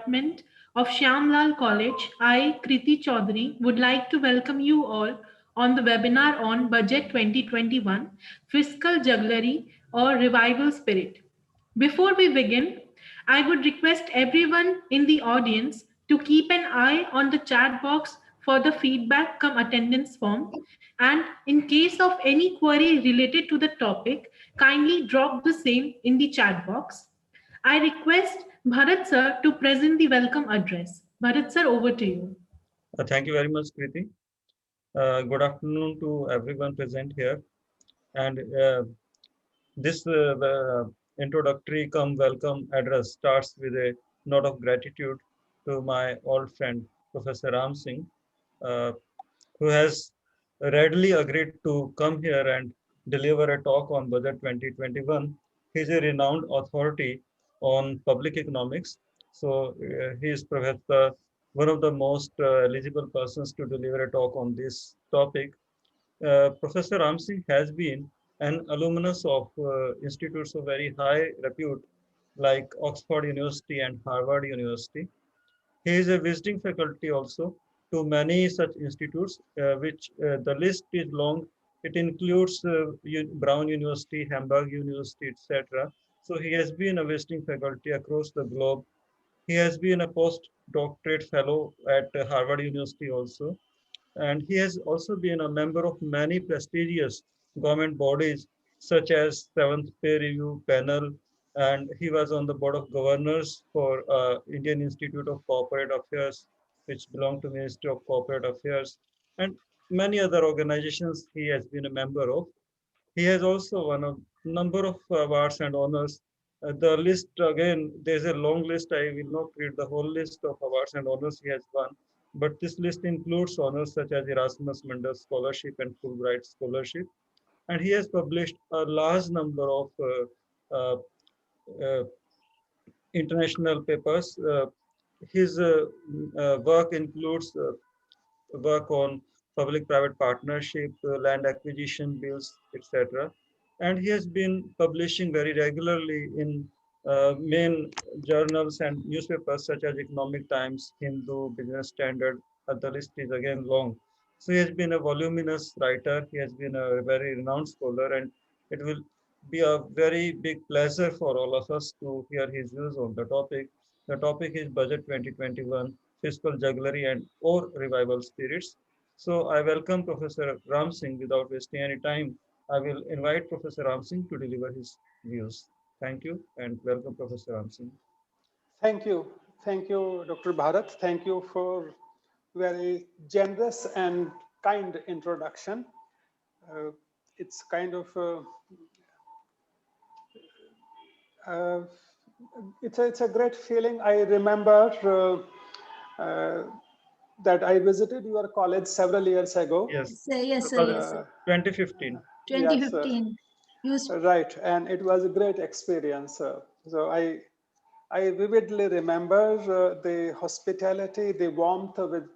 Department of Shyamlal College, I, Kriti Chaudhary, would like to welcome you all on the webinar on Budget 2021, Fiscal Jugglery or Revival Spirit. Before we begin, I would request everyone in the audience to keep an eye on the chat box for the feedback come attendance form, and in case of any query related to the topic, kindly drop the same in the chat box. I request Bharat sir to present the welcome address. Bharat sir, over to you. Thank you very much, Kriti. Good afternoon to everyone present here. And this introductory come welcome address starts with a note of gratitude to my old friend, Professor Ram Singh, uh, who has readily agreed to come here and deliver a talk on Budget 2021. He is a renowned authority on public economics. So he is Professor, one of the most eligible persons to deliver a talk on this topic. Professor Ramsingh has been an alumnus of institutes of very high repute like Oxford University and Harvard University. He is a visiting faculty also to many such institutes, which the list is long. It includes Brown University, Hamburg University, etc. So he has been a visiting faculty across the globe. He has been a postdoctorate fellow at Harvard University also, and he has also been a member of many prestigious government bodies such as Seventh Pay Review Panel, and he was on the board of governors for Indian Institute of Corporate Affairs, which belong to Ministry of Corporate Affairs, and many other organizations he has been a member of. He has also won a number of awards and honors. The list again, there's a long list. I will not read the whole list of awards and honors he has won, but this list includes honors such as Erasmus Mundus Scholarship and Fulbright Scholarship. And he has published a large number of uh, uh, international papers. His work includes work on public-private partnership, land acquisition bills, etc. And he has been publishing very regularly in main journals and newspapers such as Economic Times, Hindu, Business Standard. The list is again long. So he has been a voluminous writer. He has been a very renowned scholar, and it will be a very big pleasure for all of us to hear his views on the topic. The topic is Budget 2021, Fiscal Jugglery and or Revival Spirits. So I welcome Professor Ram Singh. Without wasting any time, I will invite Professor Ram Singh to deliver his views. Thank you and welcome Professor Ram Singh. Thank you. Thank you, Dr. Bharat. Thank you for very generous and kind introduction. Uh, it's kind of uh, it's a great feeling. I remember that I visited your college several years ago. Yes, Yes, sir, yes, sir. 2015. Yes, 2015. right, and it was a great experience. So I vividly remember the hospitality, the warmth with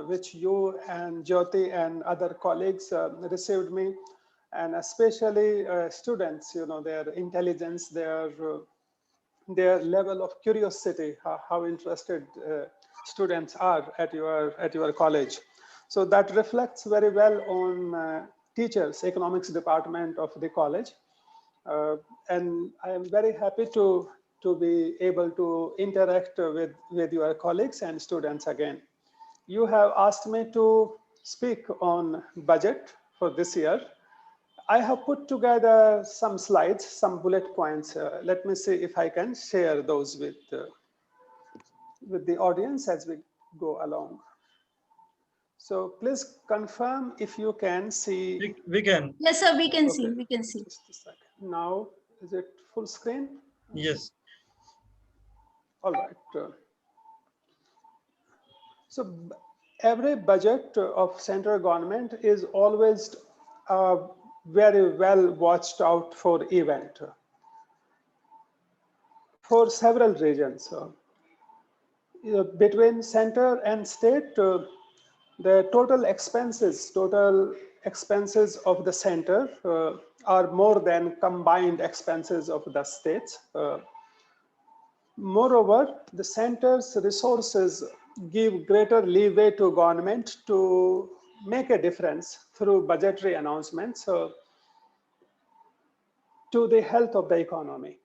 which you and Jyoti and other colleagues received me, and especially students. You know, their intelligence, their level of curiosity, how interested students are at your college. So that reflects very well on teachers, economics department of the college. And I am very happy to be able to interact with your colleagues and students again. You have asked me to speak on budget for this year. I have put together some slides, some bullet points. Let me see if I can share those with the audience as we go along. So please confirm if you can see. We can. Yes, sir, we can see. Okay, We can see. just a second. Now, is it full screen? Yes. All right. So every budget of central government is always a very well watched out for event for several reasons. Between center and state, the total expenses of the center are more than combined expenses of the states. Moreover, the center's resources give greater leeway to government to make a difference through budgetary announcements to the health of the economy.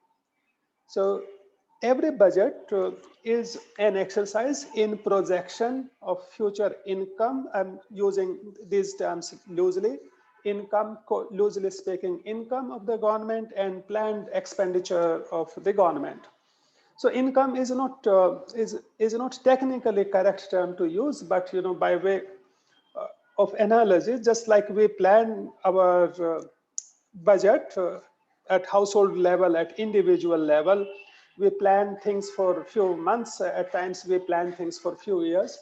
So every budget is an exercise in projection of future income. I'm using these terms loosely. Income, loosely speaking, income of the government and planned expenditure of the government. So income is not is not technically correct term to use, but by way of analogy, just like we plan our budget at household level, at individual level, we plan things for a few months. At times, we plan things for a few years.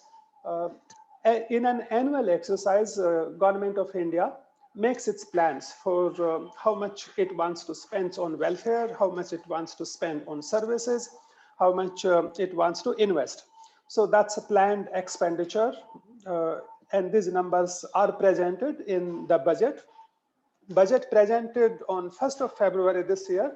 In an annual exercise, Government of India makes its plans for how much it wants to spend on welfare, how much it wants to spend on services, how much it wants to invest. So that's a planned expenditure, and these numbers are presented in the budget. Budget presented on 1st of February this year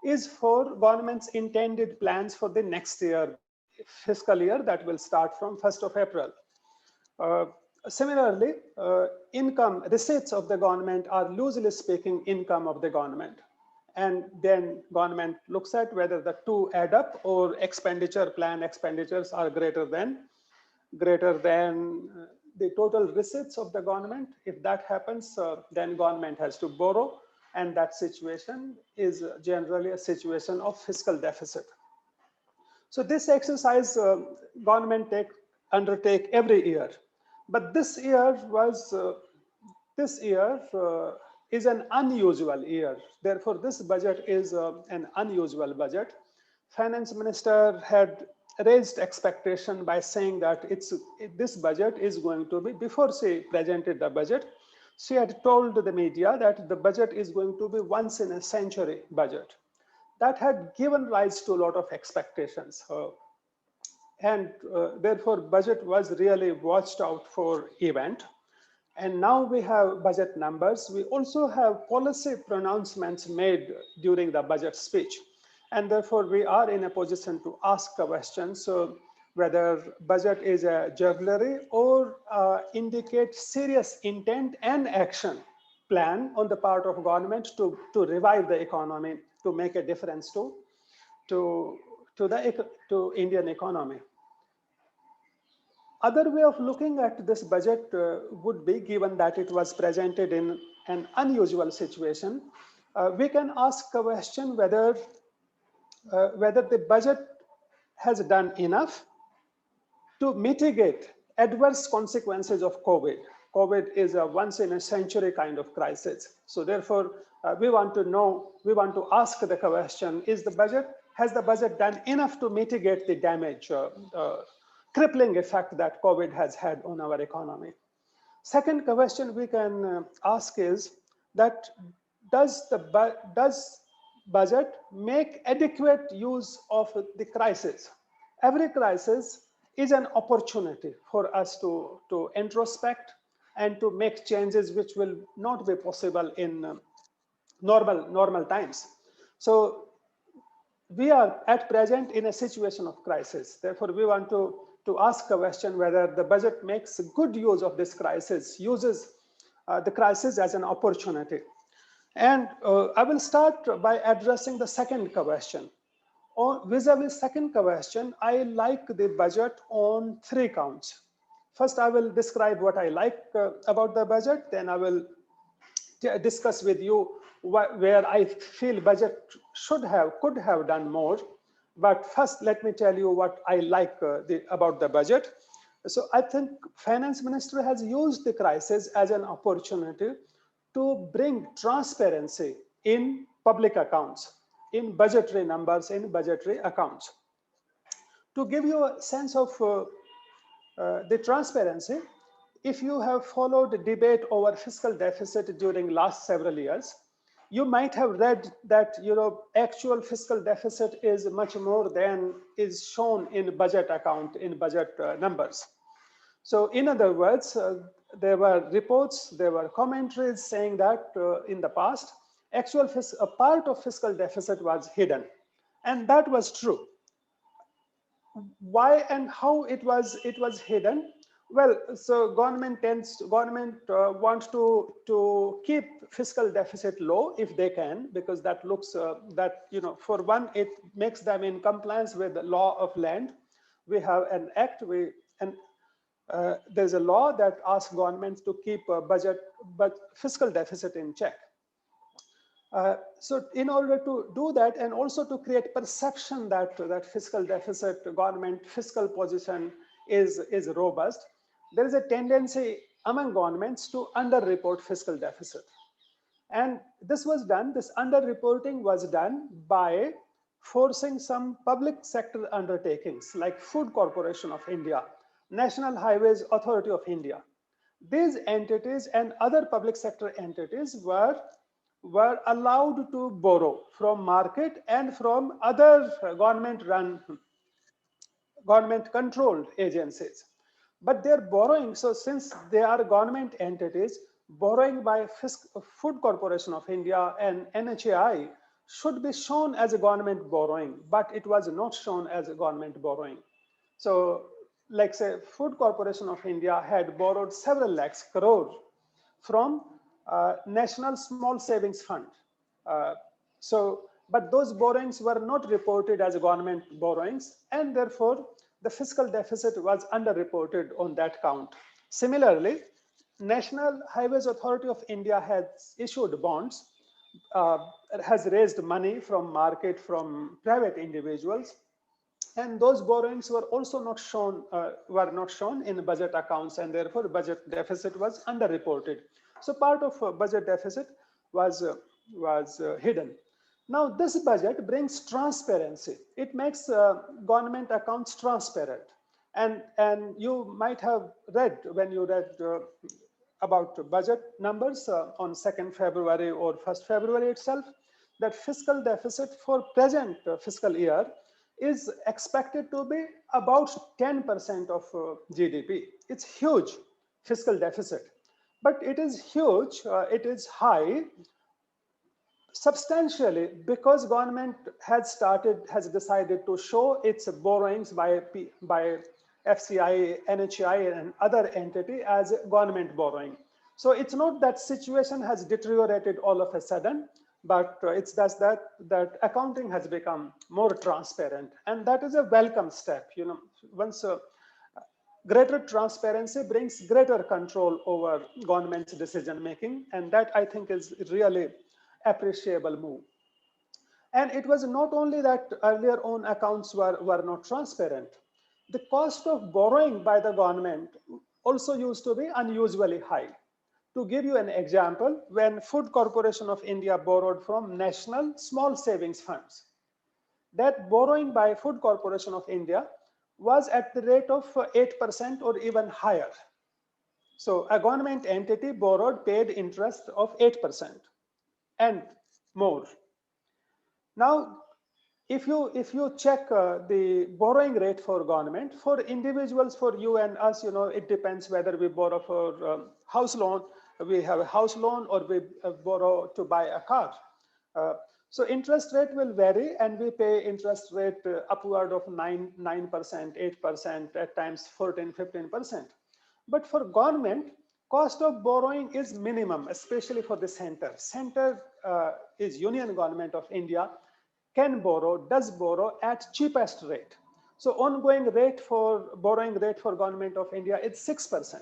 is for government's intended plans for the next year, fiscal year that will start from 1st of April. Similarly, income receipts of the government are loosely speaking income of the government. And then government looks at whether the two add up or expenditure plan expenditures are greater than the total receipts of the government. If that happens, then government has to borrow, and that situation is generally a situation of fiscal deficit. So this exercise government undertake every year, but this year is an unusual year. Therefore, this budget is an unusual budget. Finance Minister had raised expectation by saying that this budget is going to be, before she presented the budget, she had told the media that the budget is going to be once in a century budget. That had given rise to a lot of expectations. And therefore, budget was really watched out for event. And now we have budget numbers. We also have policy pronouncements made during the budget speech. And therefore, we are in a position to ask questions whether budget is a jugglery or indicate serious intent and action plan on the part of government to revive the economy, to make a difference to Indian economy. Other way of looking at this budget would be, given that it was presented in an unusual situation, we can ask a question whether the budget has done enough to mitigate adverse consequences of COVID. COVID is a once in a century kind of crisis. So therefore, we want to ask the question, has the budget done enough to mitigate the damage, crippling effect that COVID has had on our economy? Second question we can ask is that does budget make adequate use of the crisis? Every crisis is an opportunity for us to introspect and to make changes which will not be possible in normal times. So we are at present in a situation of crisis. Therefore, we want to ask a question whether the budget makes good use of this crisis, uses the crisis as an opportunity. And I will start by addressing the second question. Vis-a-vis second question, I like the budget on 3 counts. First, I will describe what I like about the budget. Then I will discuss with you where I feel budget could have done more. But first, let me tell you what I like about the budget. So I think Finance Minister has used the crisis as an opportunity to bring transparency in public accounts, in budgetary numbers, in budgetary accounts. To give you a sense of the transparency, if you have followed the debate over fiscal deficit during last several years, you might have read that actual fiscal deficit is much more than is shown in budget account, in budget numbers. So in other words, there were reports, there were commentaries saying that in the past, a part of fiscal deficit was hidden. And that was true. why and how it was hidden? Well, so government wants to keep fiscal deficit low if they can, because that looks that, you know, for one, it makes them in compliance with the law of land. We have an act, and there's a law that asks governments to keep but fiscal deficit in check. So in order to do that, and also to create perception that fiscal deficit, government fiscal position is robust, there is a tendency among governments to underreport fiscal deficit. And this underreporting was done by forcing some public sector undertakings like Food Corporation of India, National Highways Authority of India. These entities and other public sector entities were allowed to borrow from market and from other government controlled agencies. But they're borrowing, so since they are government entities, borrowing by Food Corporation of India and NHAI should be shown as a government borrowing, but it was not shown as a government borrowing. So, like say, Food Corporation of India had borrowed several lakhs crore from National Small Savings Fund. But those borrowings were not reported as government borrowings, and therefore the fiscal deficit was underreported on that count. Similarly, National Highways Authority of India has issued bonds, has raised money from market, from private individuals, and those borrowings were also not shown in budget accounts, and therefore budget deficit was underreported. So part of budget deficit was hidden. Now this budget brings transparency. It makes government accounts transparent, and you might have read, when you read about budget numbers on 2nd February or 1st February itself, that fiscal deficit for present fiscal year is expected to be about 10% of GDP. It's huge fiscal deficit, but it is huge, it is high substantially because government has decided to show its borrowings by FCI, NHI, and other entity as government borrowing. So it's not that situation has deteriorated all of a sudden, but it's just that accounting has become more transparent, and that is a welcome step. You know, once greater transparency brings greater control over government's decision making, and that I think is really appreciable move. And it was not only that earlier on accounts were not transparent. The cost of borrowing by the government also used to be unusually high. To give you an example, when Food Corporation of India borrowed from National Small Savings Funds, that borrowing by Food Corporation of India was at the rate of 8% or even higher. So a government entity borrowed, paid interest of 8% and more. Now, if you check the borrowing rate for government, for individuals, for you and us, you know, it depends whether we borrow for house loan, we have a house loan, or we borrow to buy a car. So interest rate will vary, and we pay interest rate upward of 9%, 8%, at times 14%, 15%. But for government, cost of borrowing is minimum, especially for the center. Center is Union Government of India, does borrow at cheapest rate. So ongoing rate for borrowing rate for Government of India is 6%.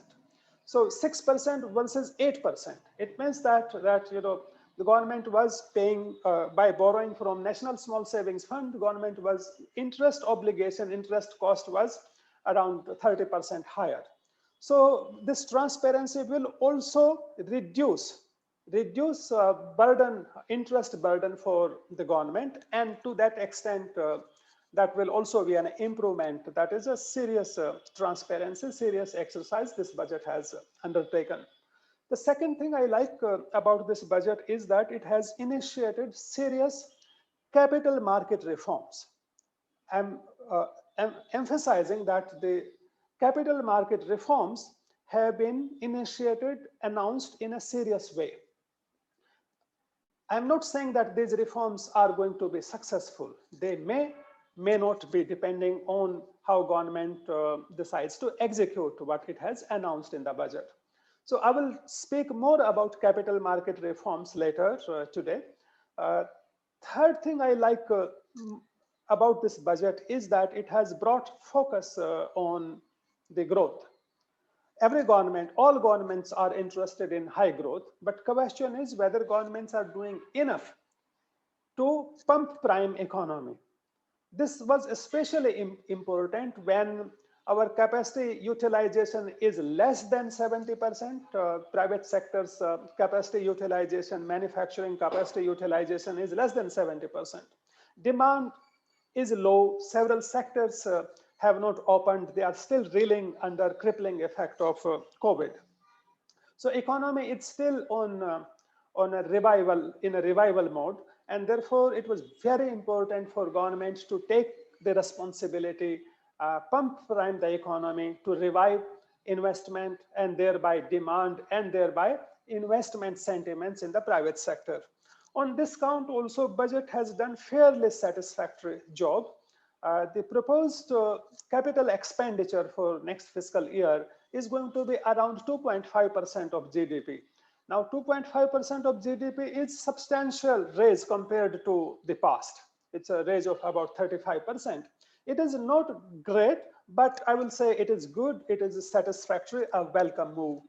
So 6% versus 8%. It means that you know, the government was paying by borrowing from National Small Savings Fund. Government was interest cost was around 30% higher. So this transparency will also reduce interest burden for the government, and to that extent, that will also be an improvement. That is a serious transparency, serious exercise this budget has undertaken. The second thing I like about this budget is that it has initiated serious capital market reforms. I'm emphasizing that the capital market reforms have been initiated, announced in a serious way. I'm not saying that these reforms are going to be successful. They may not be, depending on how government decides to execute what it has announced in the budget. So I will speak more about capital market reforms later today. Third thing I like about this budget is that it has brought focus on the growth. Every government, all governments are interested in high growth, but question is whether governments are doing enough to pump prime economy. This was especially important when our capacity utilization is less than 70%. Private sector's capacity utilization, manufacturing capacity utilization is less than 70%. Demand is low. Several sectors have not opened. They are still reeling under crippling effect of COVID. So economy is still on a revival mode, and therefore it was very important for governments to take the responsibility, pump prime the economy to revive investment and thereby demand and thereby investment sentiments in the private sector. On this count also, budget has done fairly satisfactory job. The proposed capital expenditure for next fiscal year is going to be around 2.5% of GDP. Now, 2.5% of GDP is substantial raise compared to the past. It's a raise of about 35%. It is not great, but I will say it is good. It is satisfactory, a welcome move.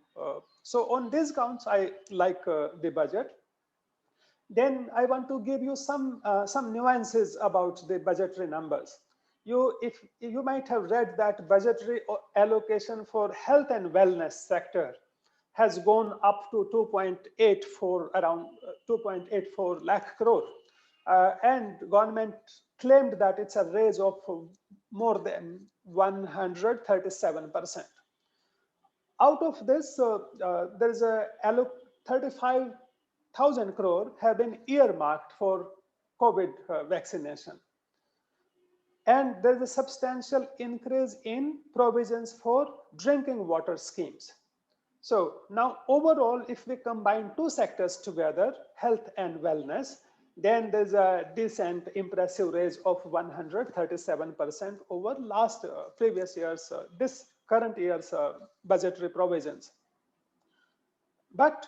So on these counts, I like the budget. Then I want to give you some nuances about the budgetary numbers. If you might have read that budgetary allocation for health and wellness sector has gone up to 2.84, around 2.84 lakh crore. And government claimed that it's a raise of more than 137%. Out of this, there is a 35,000 crore have been earmarked for COVID vaccination. And there's a substantial increase in provisions for drinking water schemes. So now overall, if we combine two sectors together, health and wellness, then there's a decent, impressive raise of 137% over previous year's, this current year's budgetary provisions. But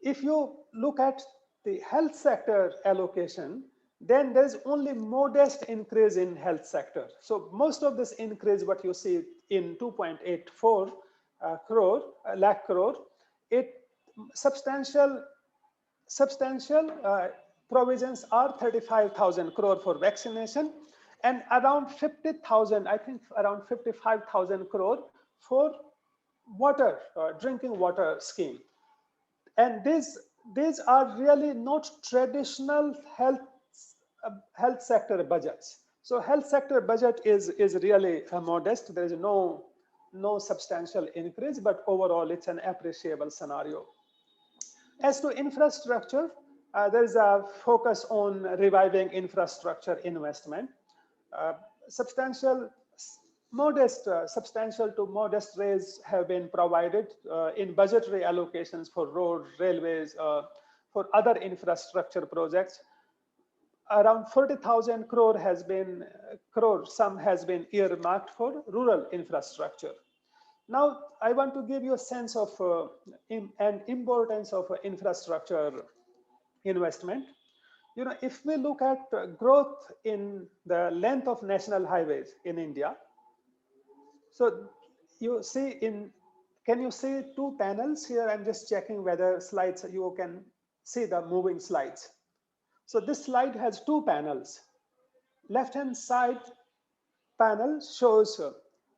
if you look at the health sector allocation, then there's only modest increase in health sector. So most of this increase, what you see in 2.84 lakh crore, substantial provisions are 35,000 crore for vaccination and around 50,000, I think around 55,000 crore for water, drinking water scheme. And these are really not traditional health sector budgets. So health sector budget is really modest. There is no substantial increase, but overall it's an appreciable scenario. As to infrastructure, there is a focus on reviving infrastructure investment. Substantial to modest raise have been provided in budgetary allocations for roads, railways, for other infrastructure projects. Around 40,000 crore sum has been earmarked for rural infrastructure. Now, I want to give you a sense of and importance of infrastructure investment. You know, if we look at growth in the length of national highways in India, so you see can you see two panels here? I'm just checking whether slides, you can see the moving slides. So this slide has two panels. Left-hand side panel shows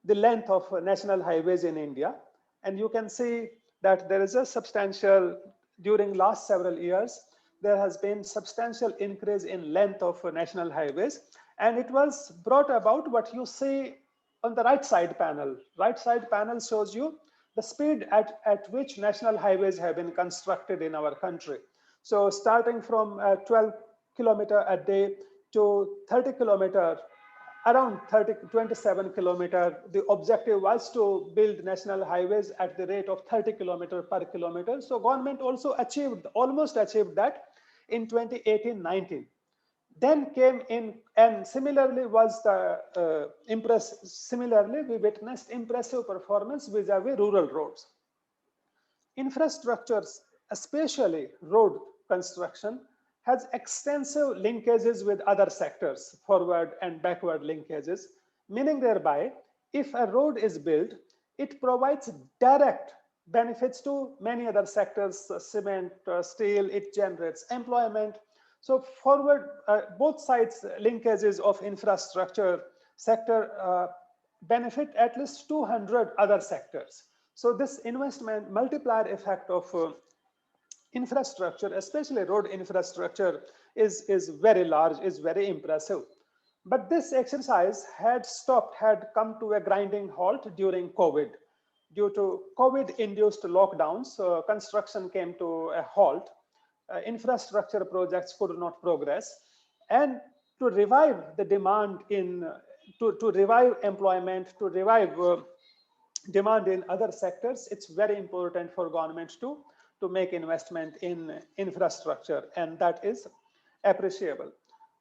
the length of national highways in India. And you can see that there is a substantial, during last several years, there has been substantial increase in length of national highways. And it was brought about what you see on the right side panel. Right side panel shows you the speed at which national highways have been constructed in our country. So starting from 12 kilometer a day to 30 kilometer, around 27 kilometer, the objective was to build national highways at the rate of 30 kilometer per kilometer. So government also almost achieved that in 2018-19. then came in, and similarly was the similarly we witnessed impressive performance vis-a-vis rural roads. Infrastructures, especially road construction, has extensive linkages with other sectors, forward and backward linkages, meaning thereby, if a road is built, it provides direct benefits to many other sectors, cement, steel, it generates employment. So forward, both sides linkages of infrastructure sector benefit at least 200 other sectors. So this investment multiplier effect of infrastructure, especially road infrastructure, is very large, is very impressive. But this exercise had stopped, had come to a grinding halt during COVID. Due to COVID-induced lockdowns, construction came to a halt. Infrastructure projects could not progress. And to revive the demand in, to revive employment, to revive demand in other sectors, it's very important for governments to make investment in infrastructure, and that is appreciable.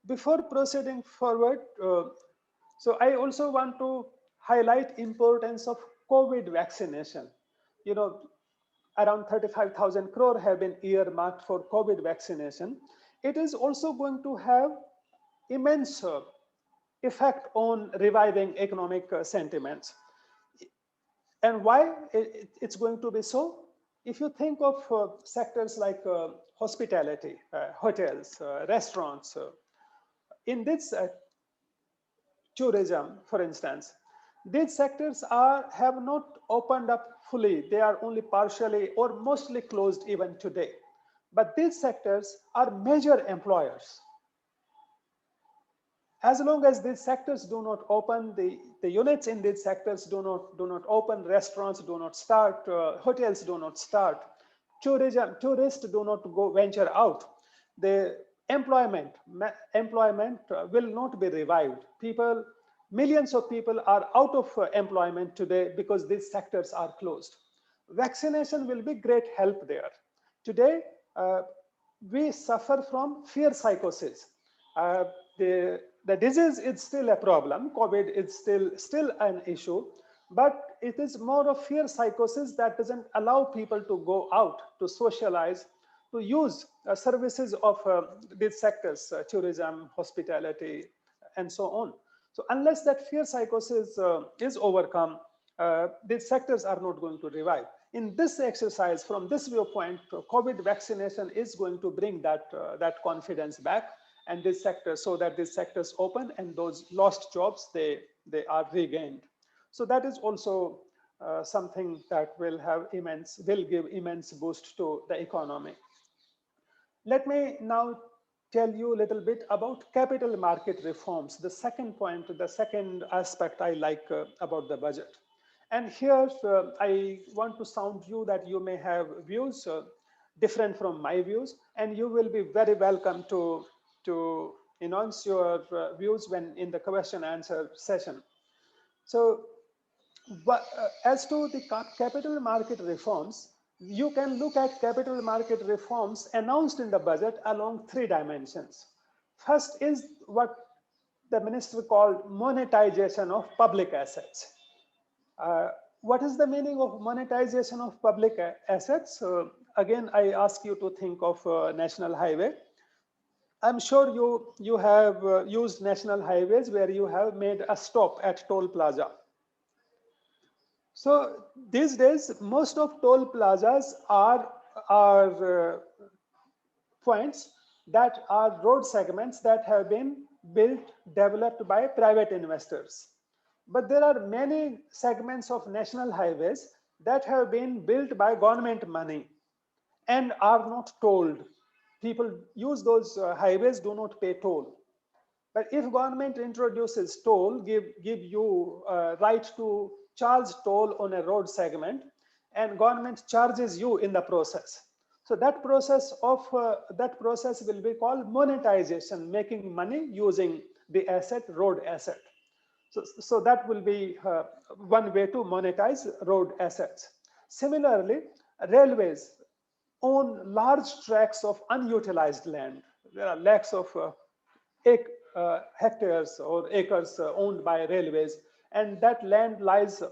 Before proceeding forward, so I also want to highlight importance of COVID vaccination. You know, around 35,000 crore have been earmarked for COVID vaccination. It is also going to have immense effect on reviving economic sentiments. And why it's going to be so? If you think of sectors like hospitality, hotels, restaurants, in this tourism, for instance, these sectors have not opened up fully. They are only partially or mostly closed even today. But these sectors are major employers. As long as these sectors do not open, the units in these sectors do not open, restaurants do not start, hotels do not start, tourists do not venture out, the employment will not be revived. Millions of people are out of employment today because these sectors are closed. Vaccination will be great help there. Today, we suffer from fear psychosis. The disease is still a problem. COVID is still an issue, but it is more of fear psychosis that doesn't allow people to go out, to socialize, to use services of these sectors, tourism, hospitality, and so on. So unless that fear psychosis is overcome, these sectors are not going to revive. In this exercise, from this viewpoint, COVID vaccination is going to bring that confidence back, and this sector, so that these sectors open and those lost jobs, they are regained. So that is also something that will give immense boost to the economy. Let me now tell you a little bit about capital market reforms, the second point, the second aspect I like about the budget. And here I want to sound you that you may have views different from my views, and you will be very welcome to announce your views when in the question answer session. So as to the capital market reforms, you can look at capital market reforms announced in the budget along three dimensions. First is what the minister called monetization of public assets. What is the meaning of monetization of public assets? Again, I ask you to think of national highway. I'm sure you have used national highways where you have made a stop at toll plaza. So these days, most of toll plazas are points that are road segments that have been built, developed by private investors. But there are many segments of national highways that have been built by government money and are not tolled. People use those highways, do not pay toll. But if government introduces toll, give you right to charge toll on a road segment, and government charges you in the process. So that process will be called monetization, making money using the asset, road asset. So that will be one way to monetize road assets. Similarly, railways own large tracts of unutilized land. There are lakhs of hectares or acres owned by railways, and that land lies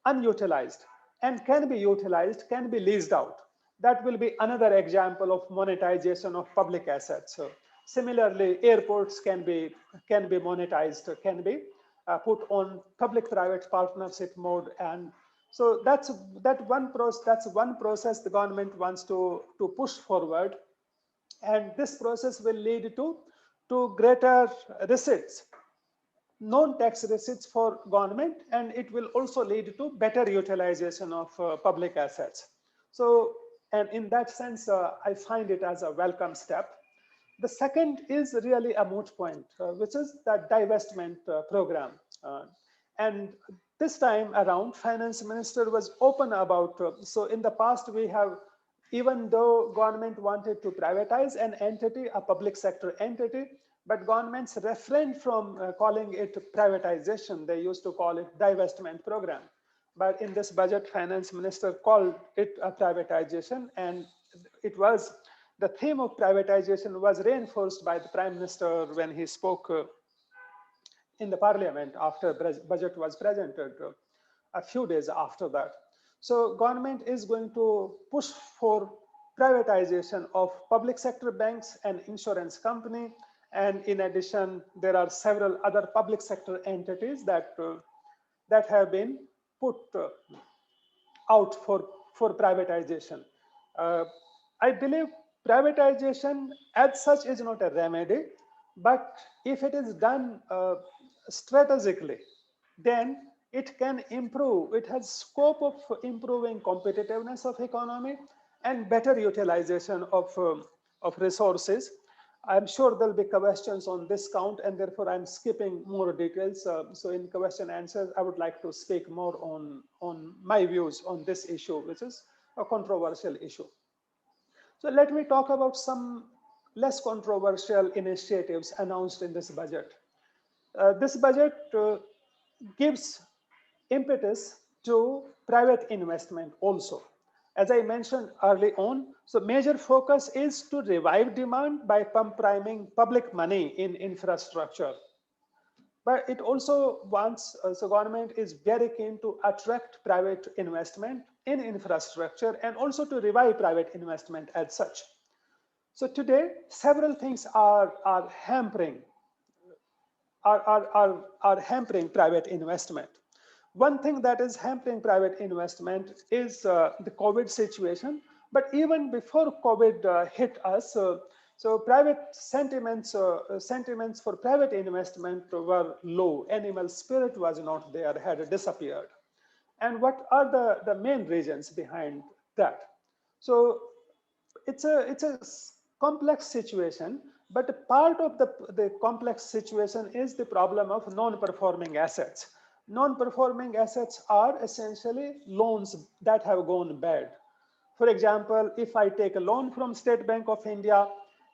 unutilized and can be utilized, can be leased out. That will be another example of monetization of public assets. So similarly, airports can be monetized, can be put on public-private partnership mode, and so that's one process the government wants to push forward, and this process will lead to greater receipts, non-tax receipts for government, and it will also lead to better utilization of public assets. So, and in that sense, I find it as a welcome step. The second is really a moot point, which is the divestment program. And this time around, finance minister was open about, so in the past we have, even though government wanted to privatize an entity, a public sector entity, but governments refrained from calling it privatization. They used to call it divestment program. But in this budget, finance minister called it a privatization, and it was, the theme of privatization was reinforced by the prime minister when he spoke in the parliament after budget was presented a few days after that. So government is going to push for privatization of public sector banks and insurance company. And in addition, there are several other public sector entities that have been put out for privatization. I believe privatization as such is not a remedy, but if it is done strategically, then it can improve. It has scope of improving competitiveness of economy and better utilization of resources. I'm sure there'll be questions on this count, and therefore I'm skipping more details. So in question answers, I would like to speak more on my views on this issue, which is a controversial issue. So let me talk about some less controversial initiatives announced in this budget. This budget gives impetus to private investment also. As I mentioned early on, so major focus is to revive demand by priming public money in infrastructure. But it also wants, so government is very keen to attract private investment in infrastructure and also to revive private investment as such. So today, several things are hampering hampering private investment. One thing that is hampering private investment is the COVID situation. But even before COVID hit us, so private sentiments for private investment were low. Animal spirit was not there, had disappeared. And what are the main reasons behind that? So it's a complex situation, but a part of the complex situation is the problem of non-performing assets. Non-performing assets are essentially loans that have gone bad. For example, if I take a loan from State Bank of India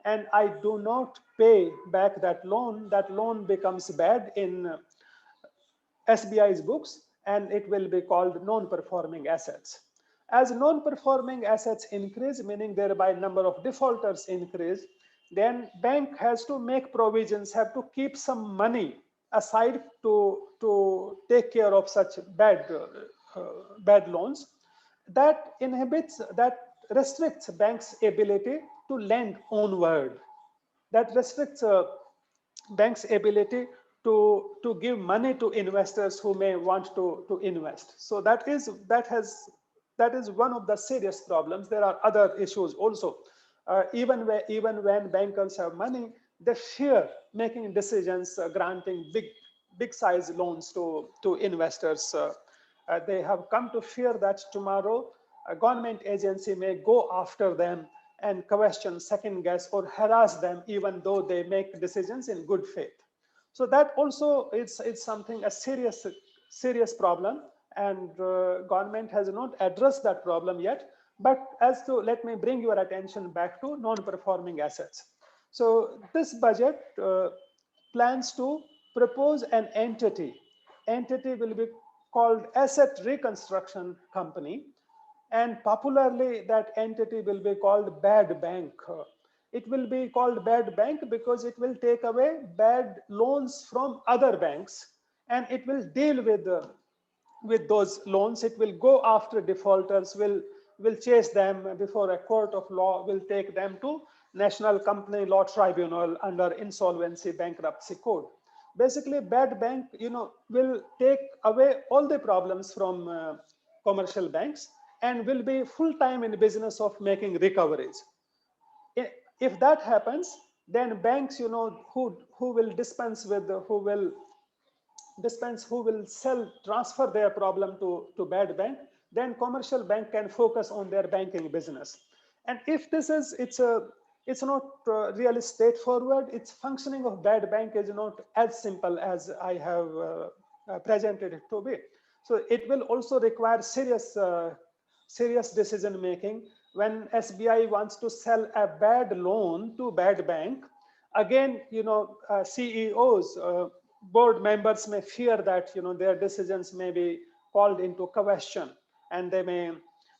and I do not pay back that loan becomes bad in SBI's books, and it will be called non-performing assets. As non-performing assets increase, meaning thereby number of defaulters increase, then bank has to make provisions, have to keep some money aside to take care of such bad loans. That inhibits, that restricts banks' ability to lend onward. That restricts bank's ability to give money to investors who may want to invest. So that is one of the serious problems. There are other issues also. Even when bankers have money, they fear making decisions, granting big size loans to investors. They have come to fear that tomorrow a government agency may go after them and question, second guess, or harass them, even though they make decisions in good faith. So that also it's something, a serious problem, and government has not addressed that problem yet. But let me bring your attention back to non-performing assets. So this budget plans to propose an entity. Entity will be called Asset Reconstruction Company, and popularly that entity will be called bad bank. it will be called bad bank because it will take away bad loans from other banks, and it will deal with those loans. It will go after defaulters, will chase them before a court of law, will take them to National Company Law Tribunal under Insolvency Bankruptcy Code. Basically, bad bank, will take away all the problems from commercial banks and will be full-time in the business of making recoveries. If that happens, then banks, who will dispense with, who will transfer their problem to bad bank, then commercial bank can focus on their banking business. And if this is, it's not really straightforward. Its functioning of bad bank is not as simple as I have presented it to be. So it will also require serious decision making. When SBI wants to sell a bad loan to bad bank, again, CEOs, board members may fear that their decisions may be called into question and they may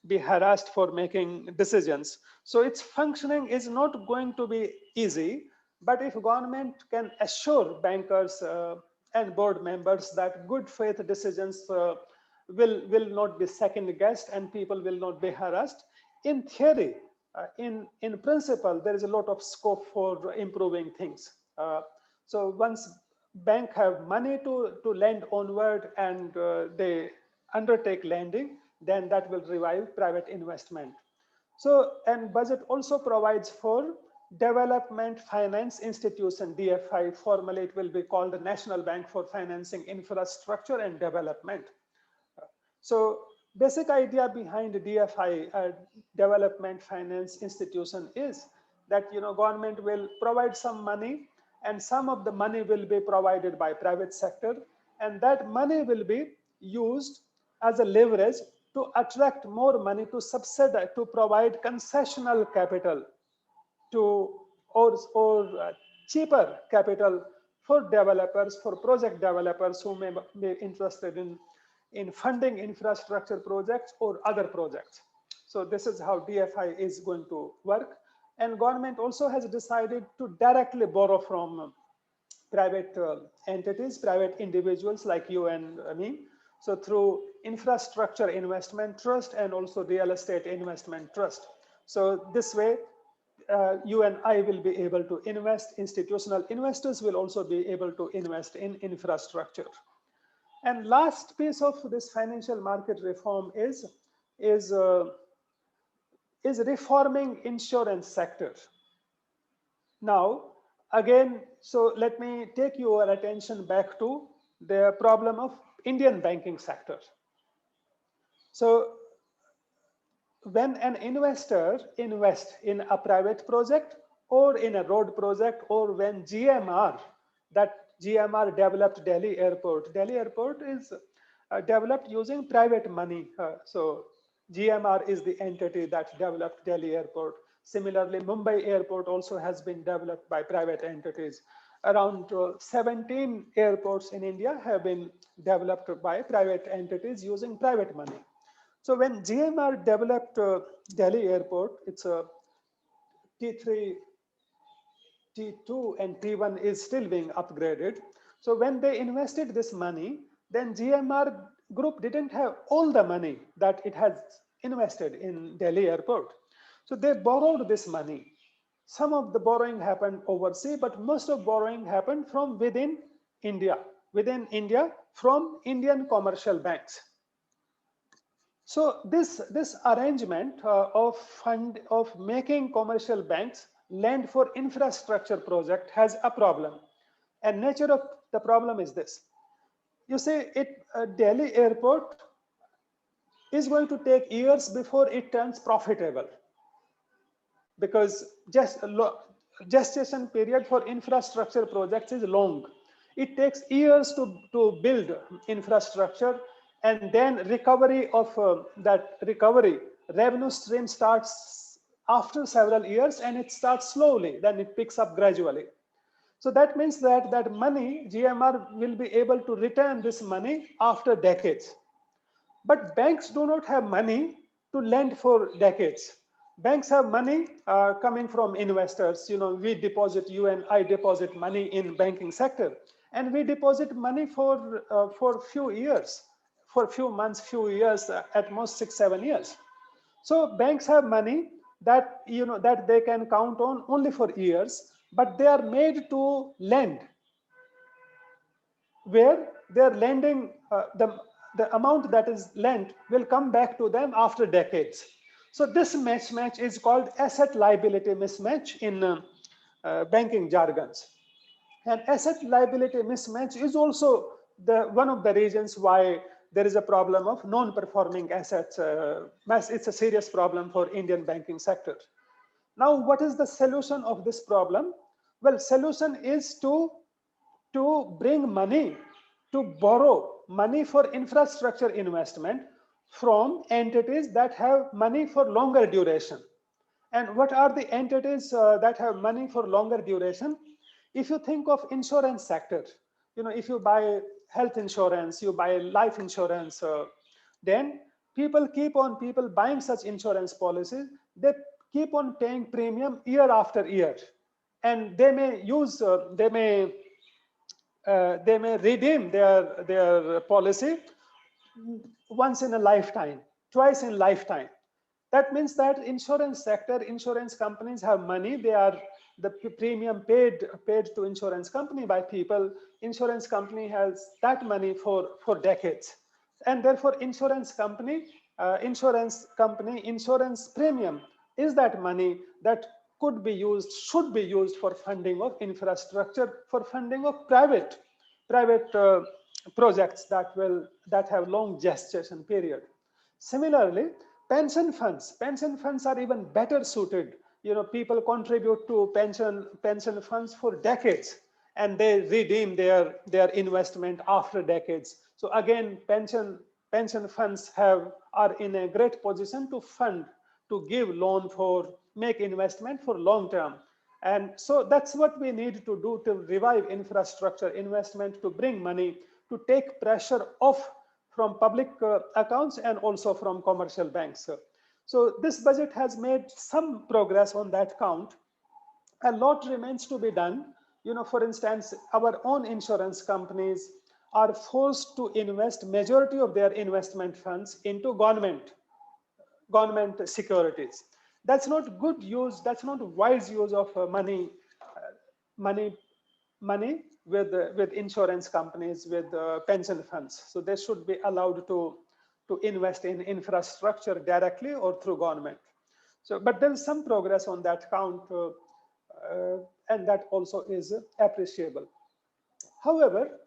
be harassed for making decisions. So its functioning is not going to be easy. But if government can assure bankers and board members that good faith decisions will not be second guessed and people will not be harassed, in theory, in principle, there is a lot of scope for improving things. So once bank have money to lend onward and they undertake lending, then that will revive private investment. So, and budget also provides for Development Finance Institution, DFI. Formally, it will be called the National Bank for Financing Infrastructure and Development. So, basic idea behind DFI, Development Finance Institution, is that government will provide some money, and some of the money will be provided by private sector, and that money will be used as a leverage to attract more money to subsidize, to provide concessional capital to or cheaper capital for developers, for project developers who may be interested in funding infrastructure projects or other projects. So this is how DFI is going to work. And government also has decided to directly borrow from private entities, private individuals like you and me. So through Infrastructure Investment Trust and also Real Estate Investment Trust. So this way, you and I will be able to invest. Institutional investors will also be able to invest in infrastructure. And last piece of this financial market reform is reforming insurance sector. Now, again, so let me take your attention back to the problem of Indian banking sector. So when an investor invests in a private project or in a road project, or when GMR developed Delhi Airport. Delhi Airport is developed using private money. So GMR is the entity that developed Delhi Airport. Similarly, Mumbai Airport also has been developed by private entities. Around 17 airports in India have been developed by private entities using private money. So when GMR developed Delhi Airport, it's a T3, T2 and T1 is still being upgraded. So when they invested this money, then GMR Group didn't have all the money that it has invested in Delhi Airport. So they borrowed this money. Some of the borrowing happened overseas, but most of borrowing happened from within India from Indian commercial banks. So this arrangement of making commercial banks lend for infrastructure project has a problem. And nature of the problem is this. You see, Delhi Airport is going to take years before it turns profitable, because gestation period for infrastructure projects is long. It takes years to build infrastructure, and then recovery of that revenue stream starts after several years, and it starts slowly, then it picks up gradually. So that means that money, GMR will be able to return this money after decades. But banks do not have money to lend for decades. banks have money coming from investors. We deposit, you and I deposit money in banking sector, and we deposit money for few years, for few months, few years, at most 6-7 years. So banks have money that that they can count on only for years, but they are made to lend, where they're lending, the amount that is lent will come back to them after decades. So this mismatch is called asset liability mismatch in banking jargons. And asset liability mismatch is also one of the reasons why there is a problem of non-performing assets. It's a serious problem for Indian banking sector. Now, what is the solution of this problem? Well, solution is to bring money, to borrow money for infrastructure investment from entities that have money for longer duration. And what are the entities that have money for longer duration? If you think of insurance sector, if you buy health insurance, you buy life insurance, then people buying such insurance policies, they keep on paying premium year after year, and they may use, they may redeem their policy once in a lifetime, twice in lifetime. That means that insurance sector, insurance companies have money. The premium paid to insurance company by people. Insurance company has that money for decades, and therefore insurance premium is that money that could be used, should be used for funding of infrastructure, for funding of private projects that have long gestation period. Similarly, pension funds are even better suited. People contribute to pension funds for decades, and they redeem their investment after decades. So again, pension funds are in a great position to fund, to give loan, for make investment for long term. And so that's what we need to do to revive infrastructure investment, to bring money, to take pressure off from public accounts and also from commercial banks. So this budget has made some progress on that count. A lot remains to be done. For instance, our own insurance companies are forced to invest majority of their investment funds into government securities. That's not good use, that's not wise use of money with insurance companies, with pension funds. So they should be allowed to invest in infrastructure directly or through government. So, but there is some progress on that count, and that also is appreciable. However,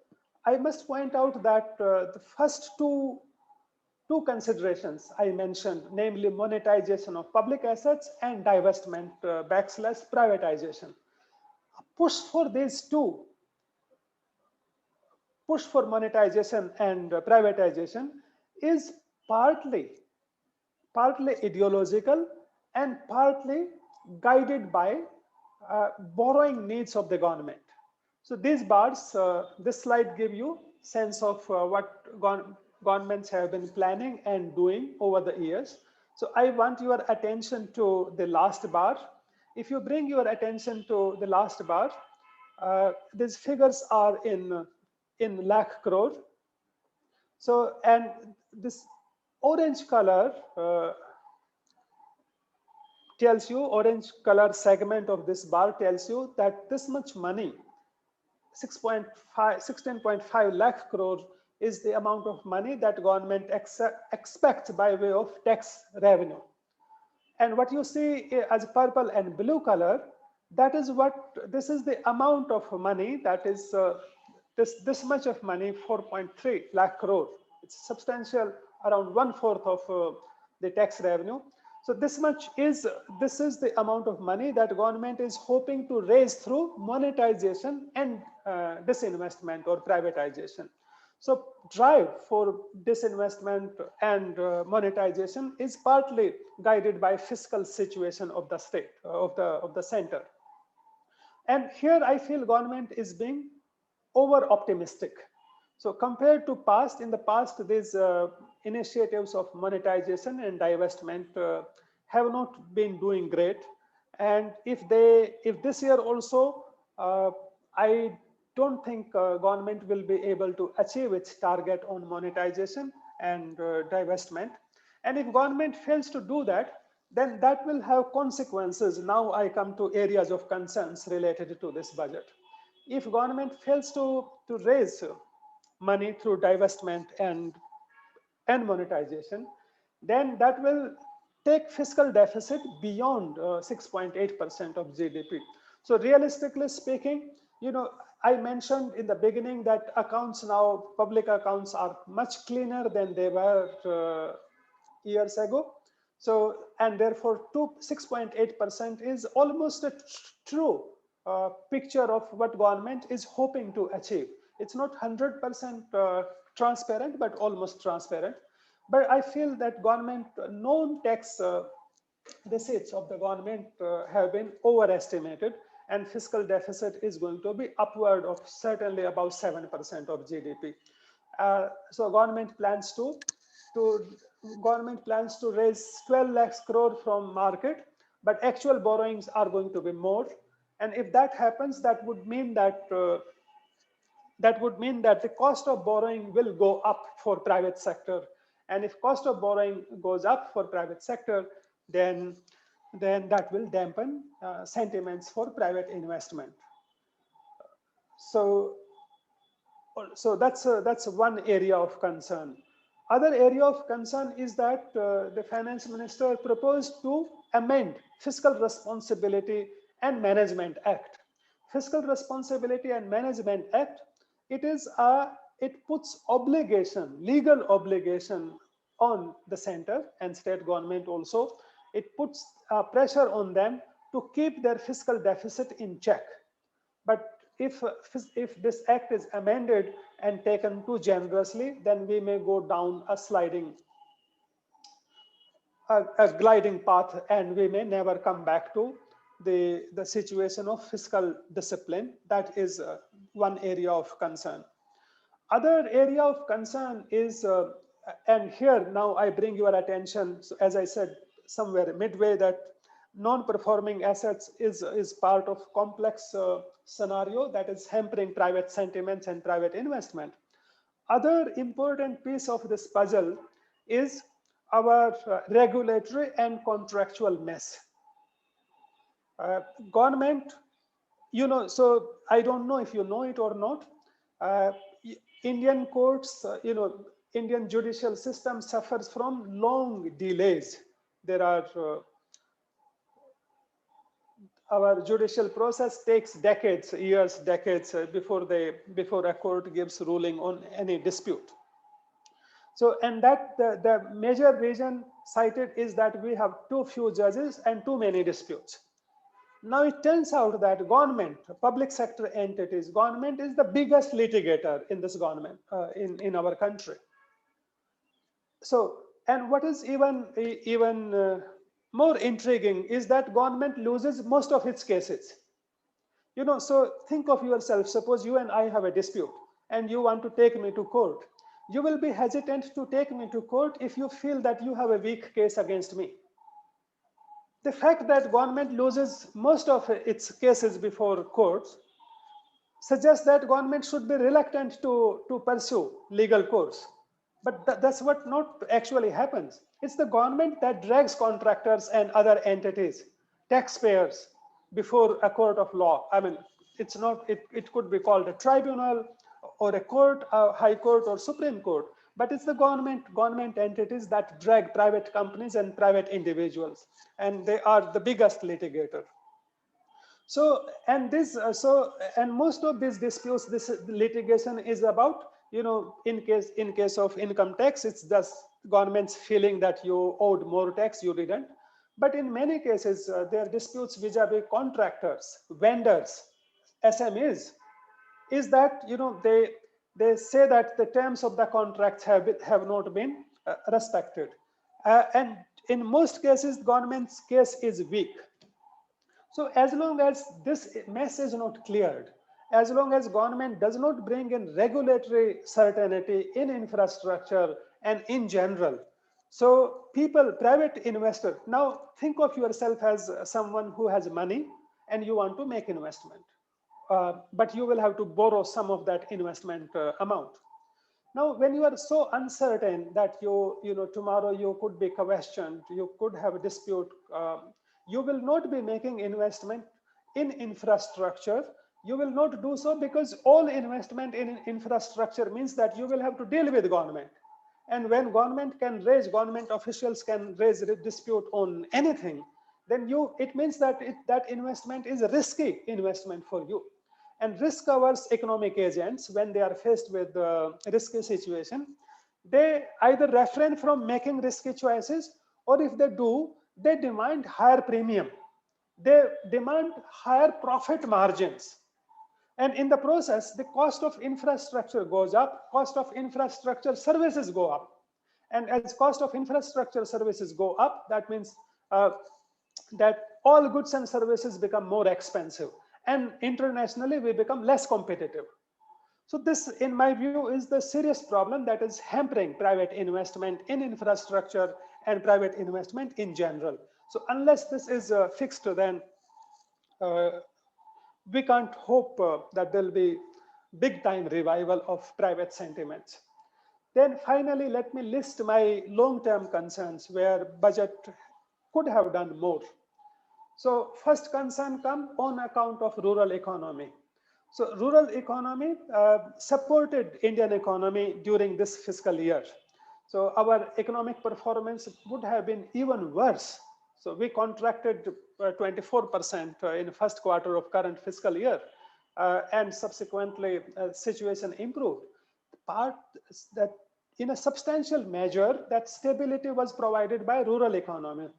I must point out that the first two considerations I mentioned, namely monetization of public assets and divestment / privatization, push for these two, push for monetization and privatization, is partly ideological and partly guided by borrowing needs of the government. So these bars, this slide give you sense of what governments have been planning and doing over the years. So I want your attention to the last bar. If you bring your attention to the last bar, these figures are in lakh crore. So, and this orange color tells you, orange color segment of this bar tells you that this much money, 16.5 lakh crore, is the amount of money that government expects by way of tax revenue. And what you see as purple and blue color, this is the amount of money that is this much of money, 4.3 lakh crore. It's substantial, around 1/4 of the tax revenue. So this is the amount of money that government is hoping to raise through monetization and disinvestment or privatization. So drive for disinvestment and monetization is partly guided by fiscal situation of the state, of the center. And here I feel government is being over optimistic. So compared to in the past, these initiatives of monetization and divestment have not been doing great. And if this year also, I don't think government will be able to achieve its target on monetization and divestment. And if government fails to do that, then that will have consequences. Now I come to areas of concerns related to this budget. If government fails to raise money through divestment and monetization, then that will take fiscal deficit beyond 6.8% of GDP. So realistically speaking, I mentioned in the beginning that accounts now, public accounts are much cleaner than they were years ago. So, and therefore 6.8% is almost a true picture of what government is hoping to achieve. It's not 100% transparent, but almost transparent. But I feel that government known tax receipts of the government have been overestimated, and fiscal deficit is going to be upward of certainly about 7% of GDP. So government plans to raise 12 lakhs crore from market, but actual borrowings are going to be more. And if that happens, that would mean that the cost of borrowing will go up for private sector. And if cost of borrowing goes up for private sector, then that will dampen sentiments for private investment. So that's one area of concern. Other area of concern is that the finance minister proposed to amend Fiscal Responsibility and Management Act. Fiscal Responsibility and Management Act, it puts obligation, legal obligation on the center and state government also. It puts pressure on them to keep their fiscal deficit in check. But if this act is amended and taken too generously, then we may go down a gliding path, and we may never come back to the situation of fiscal discipline. That is one area of concern. Other area of concern is, and here now I bring your attention, so as I said somewhere midway, that non-performing assets is part of complex scenario that is hampering private sentiments and private investment. Other important piece of this puzzle is our regulatory and contractual mess. Government, so I don't know if you know it or not. Indian courts, Indian judicial system suffers from long delays. There are our judicial process takes decades, years, decades before a court gives ruling on any dispute. So, and that the major reason cited is that we have too few judges and too many disputes. Now it turns out that government, public sector entities, government is the biggest litigator in this government, in our country. So, and what is even more intriguing is that government loses most of its cases. So think of yourself, suppose you and I have a dispute and you want to take me to court. You will be hesitant to take me to court if you feel that you have a weak case against me. The fact that government loses most of its cases before courts suggests that government should be reluctant to pursue legal course. But that's what not actually happens. It's the government that drags contractors and other entities, taxpayers, before a court of law. I mean, it's not, it could be called a tribunal or a court, a high court or Supreme Court, but it's the government entities that drag private companies and private individuals, and they are the biggest litigator. So, and most of these disputes, this litigation is about, in case of income tax, it's just government's feeling that you owed more tax, you didn't. But in many cases, there are disputes vis-a-vis contractors, vendors, SMEs, is that, they say that the terms of the contracts have not been respected. And in most cases, government's case is weak. So as long as this mess is not cleared, as long as government does not bring in regulatory certainty in infrastructure and in general, So people, private investor, now think of yourself as someone who has money and you want to make investment. But you will have to borrow some of that investment amount. Now, when you are so uncertain that tomorrow you could be questioned, you could have a dispute, you will not be making investment in infrastructure. You will not do so because all investment in infrastructure means that you will have to deal with government. And when government officials can raise a dispute on anything, then it means that that investment is a risky investment for you. And risk averse economic agents, when they are faced with a risky situation, they either refrain from making risky choices, or if they do, they demand higher premium. They demand higher profit margins. And in the process, the cost of infrastructure goes up, cost of infrastructure services go up. And as cost of infrastructure services go up, that means that all goods and services become more expensive. And internationally, we become less competitive. So this, in my view, is the serious problem that is hampering private investment in infrastructure and private investment in general. So unless this is fixed, then we can't hope that there'll be big time revival of private sentiments. Then finally, let me list my long-term concerns where budget could have done more. So first concern come on account of rural economy. So rural economy supported Indian economy during this fiscal year. So our economic performance would have been even worse. So we contracted 24% in first quarter of current fiscal year, and subsequently situation improved. Part that in a substantial measure, that stability was provided by rural economy.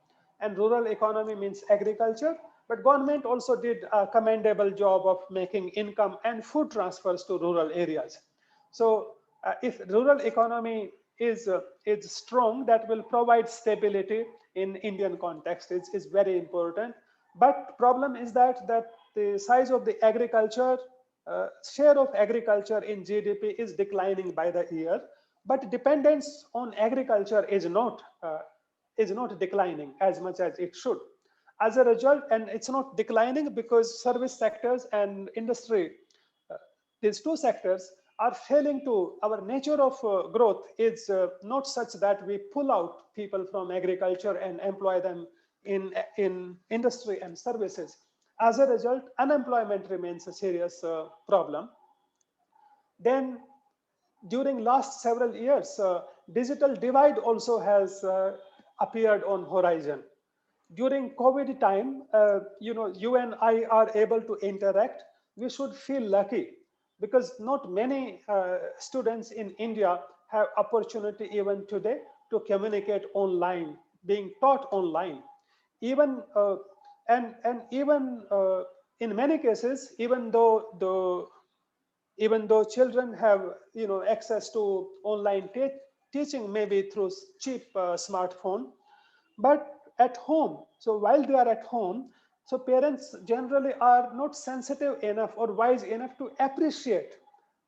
And rural economy means agriculture, but government also did a commendable job of making income and food transfers to rural areas. So if rural economy is strong, that will provide stability in Indian context. Is very important. But problem is that the size of the agriculture, share of agriculture in GDP is declining by the year, but dependence on agriculture is not declining as much as it should. As a result, and it's not declining because service sectors and industry, these two sectors are failing to, our nature of growth is not such that we pull out people from agriculture and employ them in industry and services. As a result, unemployment remains a serious problem. Then during last several years, digital divide also has appeared on horizon. During COVID time, you and I are able to interact. We should feel lucky because not many students in India have opportunity even today to communicate online, being taught online. Even and even in many cases, even though children have access to online teaching, maybe through cheap smartphone, but at home, so while they are at home, so parents generally are not sensitive enough or wise enough to appreciate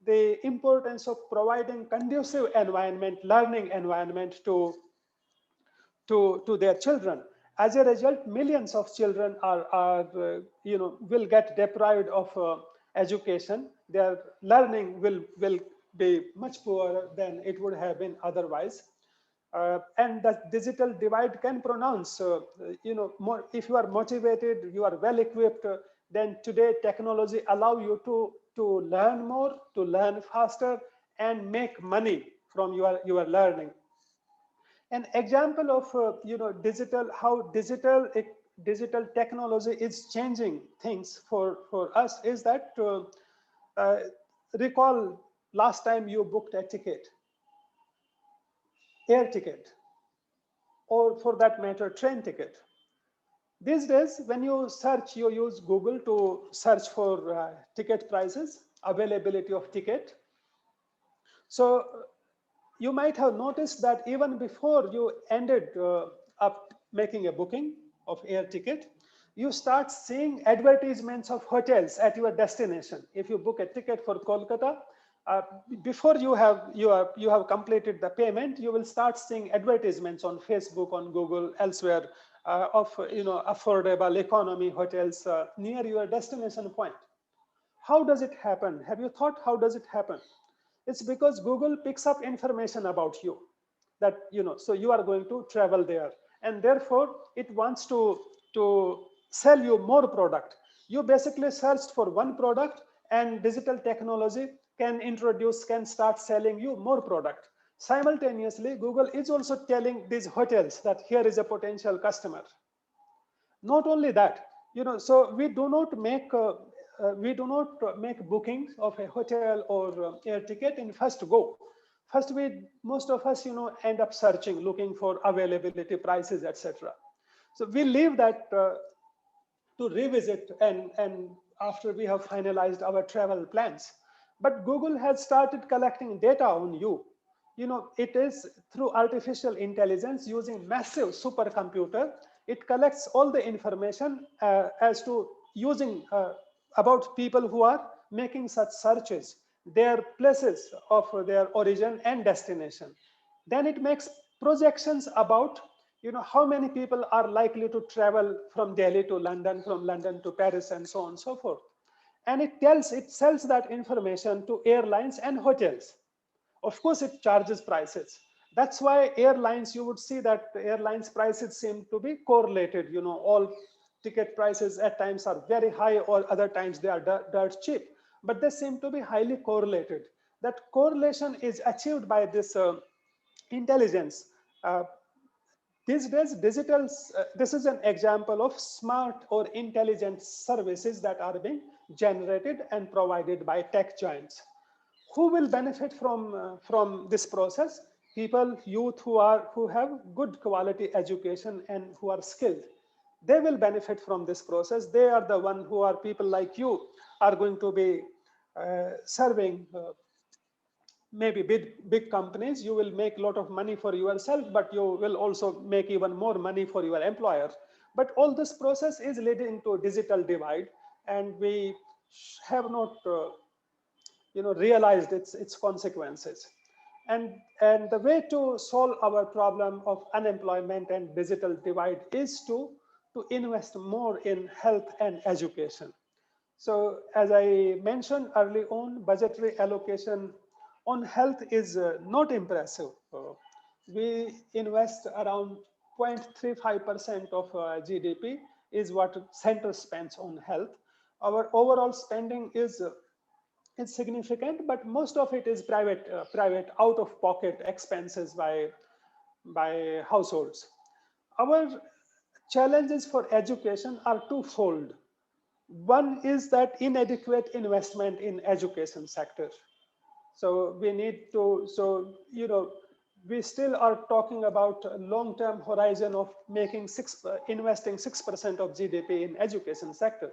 the importance of providing conducive environment, learning environment to their children. As a result, millions of children will get deprived of education. Their learning will be much poorer than it would have been otherwise. And the digital divide can pronounce, more, if you are motivated, you are well equipped, then today technology allow you to learn more, to learn faster, and make money from your learning. An example of how digital technology is changing things for us is that recall last time you booked a ticket, air ticket, or for that matter train ticket. These days when you search, you use Google to search for ticket prices, availability of ticket. So you might have noticed that even before you ended up making a booking of air ticket, you start seeing advertisements of hotels at your destination. If you book a ticket for Kolkata, before you have completed the payment, you will start seeing advertisements on Facebook, on Google, elsewhere of affordable economy hotels near your destination point. How does it happen? Have you thought how does it happen? It's because Google picks up information about you, that so you are going to travel there, and therefore it wants to sell you more product. You basically searched for one product, and digital technology can start selling you more product. Simultaneously, Google is also telling these hotels that here is a potential customer. Not only that, so we do not make bookings of a hotel or air ticket in first go. First, most of us end up searching, looking for availability, prices, etc. So we leave that to revisit and after we have finalized our travel plans. But Google has started collecting data on you. It is through artificial intelligence using massive supercomputer. It collects all the information as to using about people who are making such searches, their places of their origin and destination. Then it makes projections about how many people are likely to travel from Delhi to London, from London to Paris, and so on and so forth. And it sells that information to airlines and hotels. Of course, it charges prices. That's why airlines, you would see that airlines prices seem to be correlated. All ticket prices at times are very high, or other times they are dirt cheap, but they seem to be highly correlated. That correlation is achieved by this intelligence. These days, this is an example of smart or intelligent services that are being generated and provided by tech giants. Who will benefit from this process? People, youth who have good quality education and who are skilled. They will benefit from this process. They are the one who are people like you are going to be serving maybe big companies. You will make a lot of money for yourself, but you will also make even more money for your employer. But all this process is leading to a digital divide, and we have not realized its consequences. And the way to solve our problem of unemployment and digital divide is to invest more in health and education. So as I mentioned early on, budgetary allocation on health is not impressive. We invest around 0.35% of GDP is what center spends on health. Our overall spending is significant, but most of it is private out-of-pocket expenses by households. Our challenges for education are twofold. One is that inadequate investment in education sector. So we need to, we still are talking about a long-term horizon of investing 6% of GDP in education sector.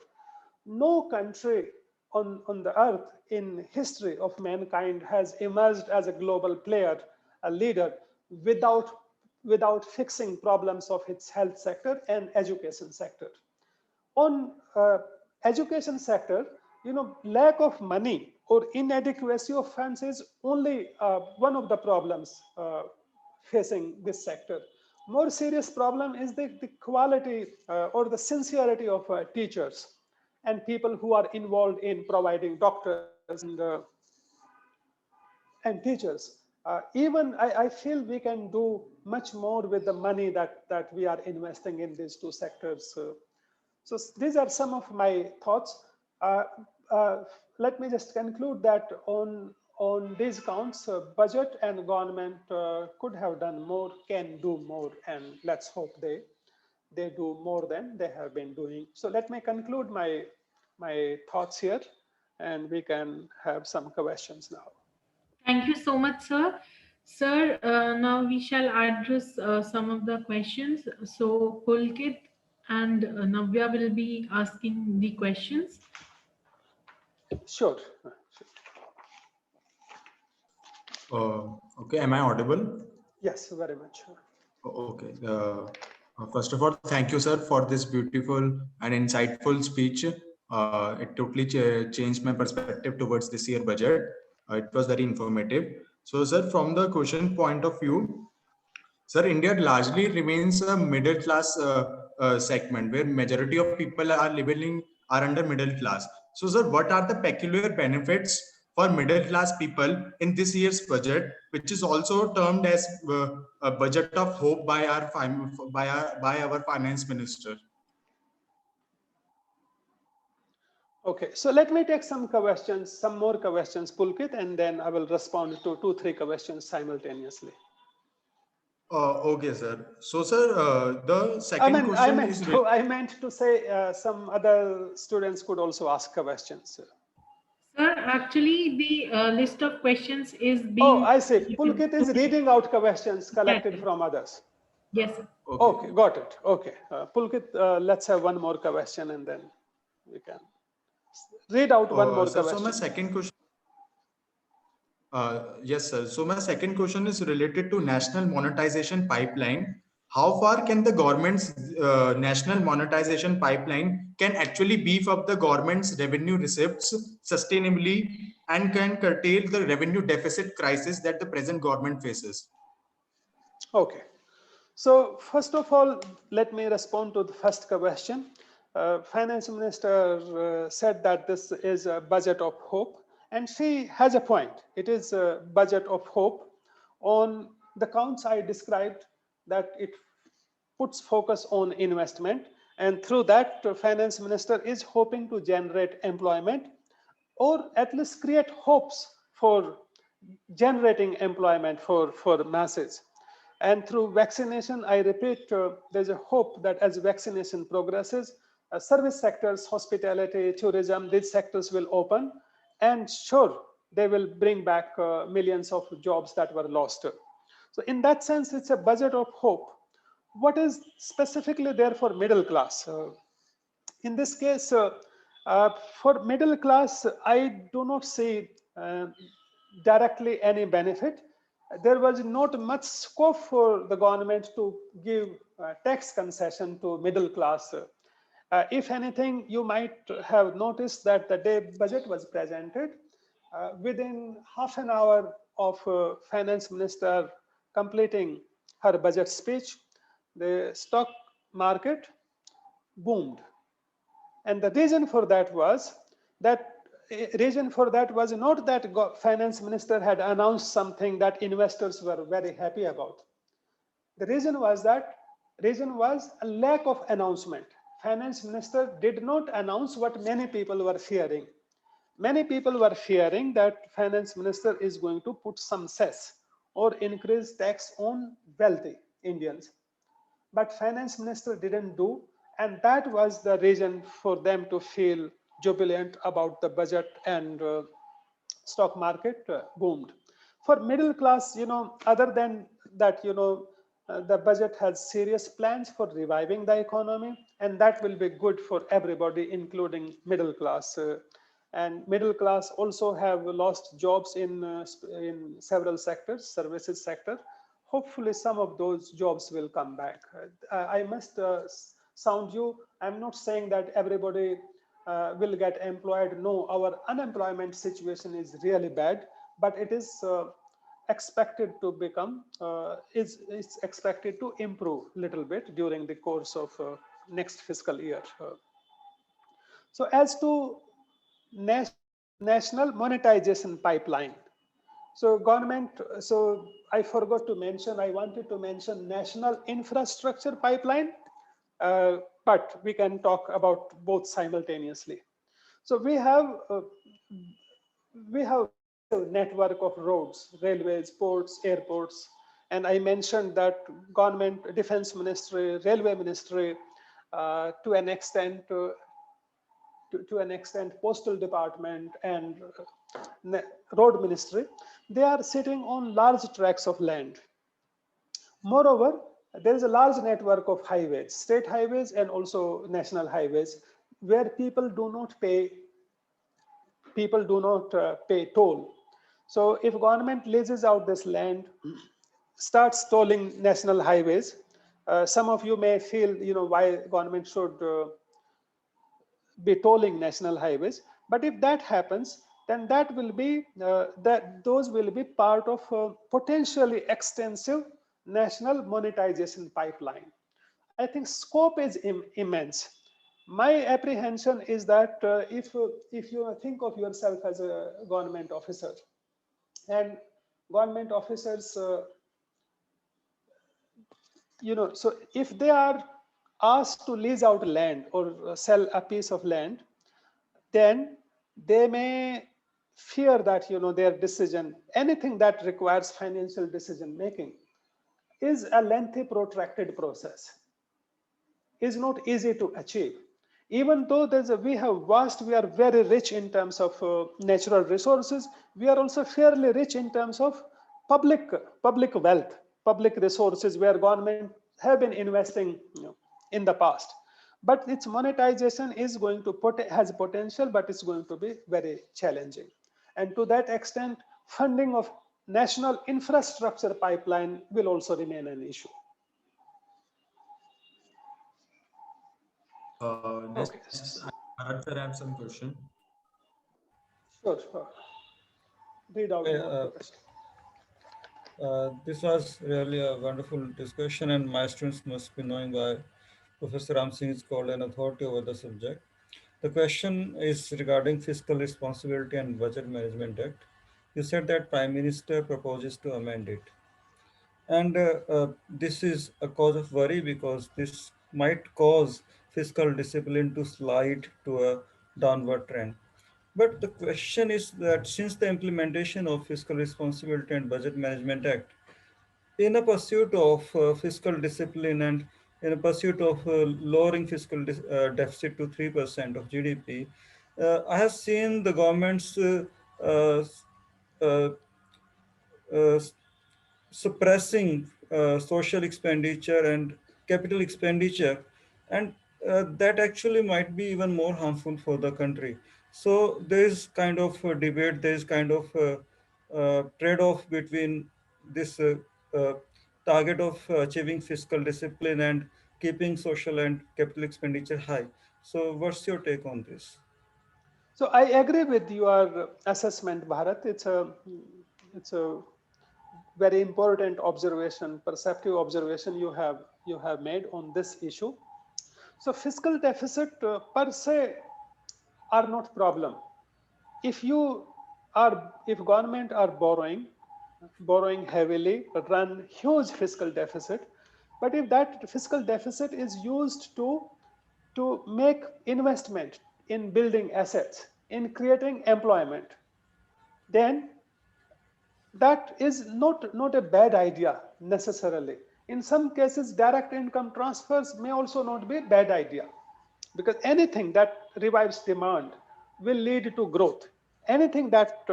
No country on the earth in history of mankind has emerged as a global player, a leader, without fixing problems of its health sector and education sector. On education sector, lack of money or inadequacy of funds is only one of the problems facing this sector. More serious problem is the quality or the sincerity of teachers and people who are involved in providing doctors and teachers. Even I feel we can do much more with the money that we are investing in these two sectors. So these are some of my thoughts. Let me just conclude that on these counts, budget and government could have done more, can do more, and let's hope they do more than they have been doing. So let me conclude my thoughts here, and we can have some questions now. Thank you so much, sir. Sir, now we shall address some of the questions. So, Pulkit and Navya will be asking the questions. Sure. Okay, am I audible? Yes, very much. Okay. First of all, thank you, sir, for this beautiful and insightful speech. It totally changed my perspective towards this year budget. It was very informative. So, sir, from the question point of view, sir, India largely remains a middle class segment where majority of people are under middle class. So, sir, what are the peculiar benefits for middle class people in this year's budget, which is also termed as a budget of hope by our finance minister? Okay, so let me take some questions, some more questions, Pulkit, and then I will respond to 2-3 questions simultaneously. Okay, sir. So, sir, the second question is I meant to say some other students could also ask questions. Sir, actually, the list of questions is being. Oh, I see. Pulkit is reading out questions collected Yes. from others. Yes, sir. Okay, got it. Okay, Pulkit, let's have one more question and then we can read out one more sir, question. so my second question. Yes, sir. So my second question is related to national monetization pipeline. How far can the government's national monetization pipeline can actually beef up the government's revenue receipts sustainably and can curtail the revenue deficit crisis that the present government faces? Okay. So first of all, let me respond to the first question. Finance Minister said that this is a budget of hope, and she has a point. It is a budget of hope on the counts I described, that it puts focus on investment, and through that, the Finance Minister is hoping to generate employment or at least create hopes for generating employment for masses. And through vaccination, I repeat, there's a hope that as vaccination progresses, service sectors, hospitality, tourism, these sectors will open, and sure, they will bring back millions of jobs that were lost. So in that sense, it's a budget of hope. What is specifically there for middle class? In this case, for middle class, I do not see directly any benefit. There was not much scope for the government to give tax concession to middle class. If anything, you might have noticed that the day budget was presented, within half an hour of finance minister completing her budget speech, the stock market boomed. And the reason for that was not that finance minister had announced something that investors were very happy about. The reason was a lack of announcement. Finance minister did not announce what many people were fearing. Many people were fearing that finance minister is going to put some cess or increase tax on wealthy Indians. But finance minister didn't do, and that was the reason for them to feel jubilant about the budget, and stock market boomed. For middle class, other than that, the budget has serious plans for reviving the economy, and that will be good for everybody, including middle class. And middle class also have lost jobs in several sectors, services sector. Hopefully some of those jobs will come back. I must sound you, I'm not saying that everybody will get employed. No, our unemployment situation is really bad, but it is expected to become, is expected to improve a little bit during the course of next fiscal year. So as to national monetization pipeline. So government, so I forgot to mention, I wanted to mention national infrastructure pipeline, but we can talk about both simultaneously. So we have a network of roads, railways, ports, airports, and I mentioned that government, defense ministry, railway ministry, to an extent, postal department and road ministry, they are sitting on large tracts of land. Moreover, there is a large network of highways, state highways and also national highways, where people do not pay toll. So if government leases out this land, starts tolling national highways, some of you may feel, why government should be tolling national highways. But if that happens, then that will be those will be part of potentially extensive national monetization pipeline. I think scope is immense. My apprehension is that if you think of yourself as a government officer, and government officers, so if they are asked to lease out land or sell a piece of land, then they may fear that their decision, anything that requires financial decision making, is a lengthy, protracted process, is not easy to achieve. Even though we are very rich in terms of natural resources, we are also fairly rich in terms of public wealth, public resources, where government have been investing in the past. But its monetization is going to has potential, but it's going to be very challenging. And to that extent, funding of national infrastructure pipeline will also remain an issue. Okay. Next, Bharat sir, I have some question. Sure, sure. Read out your question. This was really a wonderful discussion, and my students must be knowing why Professor Ram Singh is called an authority over the subject. The question is regarding Fiscal Responsibility and Budget Management Act. You said that Prime Minister proposes to amend it. And this is a cause of worry because this might cause fiscal discipline to slide to a downward trend. But the question is that since the implementation of Fiscal Responsibility and Budget Management Act, in a pursuit of fiscal discipline and in a pursuit of lowering fiscal deficit to 3% of GDP, I have seen the government's uh, uh, uh, suppressing social expenditure and capital expenditure, and that actually might be even more harmful for the country. So there is kind of a debate, there is kind of a, trade-off between this uh, target of achieving fiscal discipline and keeping social and capital expenditure high. So what's your take on this? So I agree with your assessment, Bharat. It's a very important observation, perceptive observation you have made on this issue. So fiscal deficit per se are not problem. If government are borrowing heavily, run huge fiscal deficit, but if that fiscal deficit is used to make investment in building assets, in creating employment, then that is not a bad idea necessarily. In some cases, direct income transfers may also not be a bad idea, because anything that revives demand will lead to growth. Anything that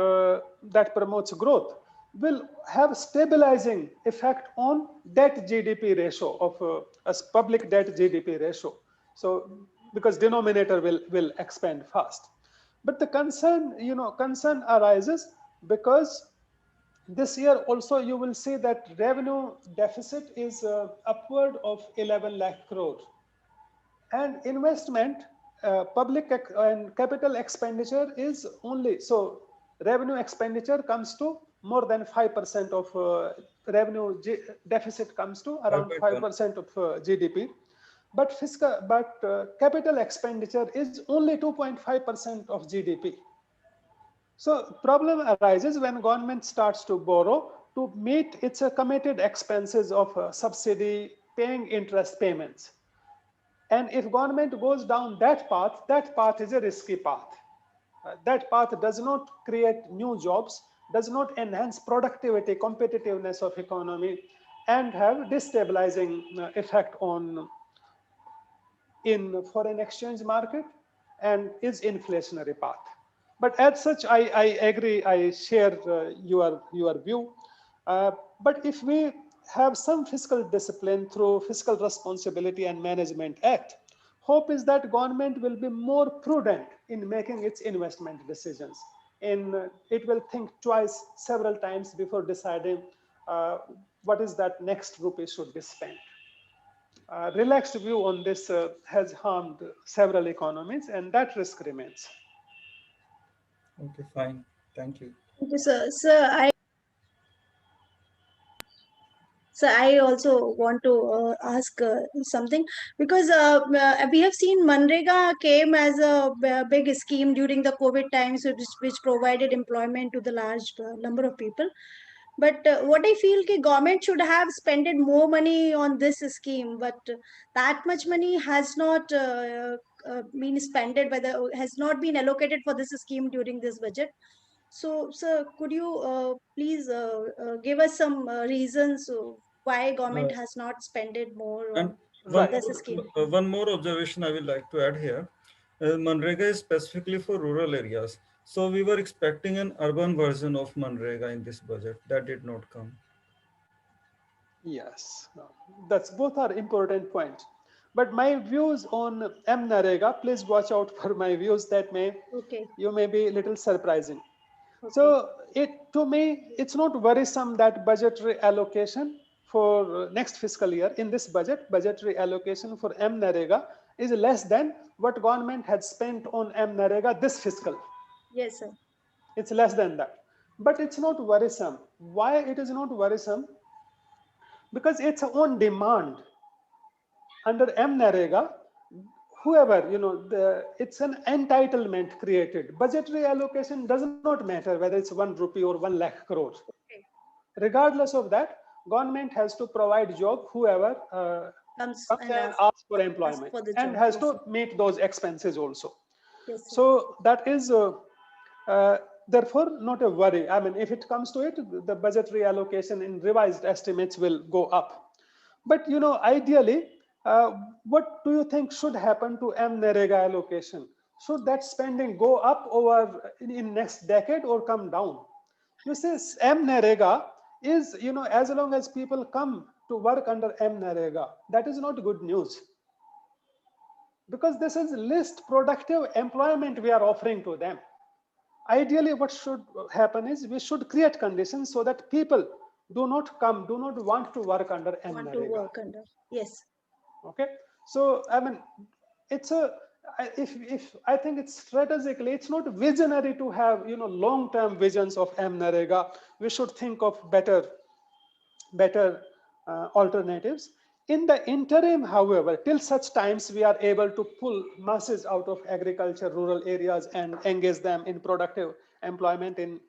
promotes growth will have stabilizing effect on debt GDP ratio of a public debt GDP ratio. So because denominator will expand fast. But the concern arises because this year also you will see that revenue deficit is upward of 11 lakh crore, and investment, public and capital expenditure is only, so revenue expenditure comes to more than 5% of revenue deficit comes to around 5.1. 5% of GDP, but capital expenditure is only 2.5% of GDP. So problem arises when government starts to borrow to meet its committed expenses of subsidy, paying interest payments. And if government goes down that path is a risky path. That path does not create new jobs, does not enhance productivity, competitiveness of economy, and have destabilizing effect in foreign exchange market, and is inflationary path. But as such, I agree, I share your view. But if we have some fiscal discipline through Fiscal Responsibility and Management Act, hope is that government will be more prudent in making its investment decisions. It will think twice, several times before deciding what is that next rupee should be spent. Relaxed view on this has harmed several economies, and that risk remains. Okay, fine. Thank you. Thank you, sir. So I also want to ask something, because we have seen Manrega came as a big scheme during the COVID times, which provided employment to the large number of people. But what I feel, ki government should have spent more money on this scheme, but that much money has not been spent by the has not been allocated for this scheme during this budget. So, sir, could you please give us some reasons why government Uh, has not spent it more and on Right. this scheme? one more observation I will like to add here. Manrega is specifically for rural areas. So we were expecting an urban version of Manrega in this budget. That did not come. Yes, no, that's both are important points. But my views on MNREGA, please watch out for my views that Okay, you may be a little surprising. okay, So to me, it's not worrisome that budgetary allocation for next fiscal year in this budgetary allocation for MNREGA is less than what government had spent on MNREGA this fiscal. yes, sir. It's less than that. But it's not worrisome. Why it is not worrisome? Because it's on demand. Under MNREGA, whoever, it's an entitlement created. Budgetary allocation does not matter whether it's 1 rupee or 1 lakh crore. Okay. Regardless of that, government has to provide job whoever Comes comes and and asks for ask employment for the and job. has Yes, to sir. meet those expenses also. Yes, sir. So that is uh, therefore not a worry. I mean, if it comes to it, the budgetary allocation in revised estimates will go up. But ideally, what do you think should happen to MNREGA allocation? Should that spending go up over in next decade or come down? You see, MNREGA is, as long as people come to work under MNREGA, that is not good news, because this is least productive employment we are offering to them. Ideally, what should happen is we should create conditions so that people do not want to work under Want to MNREGA. work under. Yes. Okay, so I mean, it's a if I think it's strategically, it's not visionary to have long-term visions of MNREGA. We should think of better alternatives. In the interim, however, till such times we are able to pull masses out of agriculture, rural areas, and engage them in productive employment in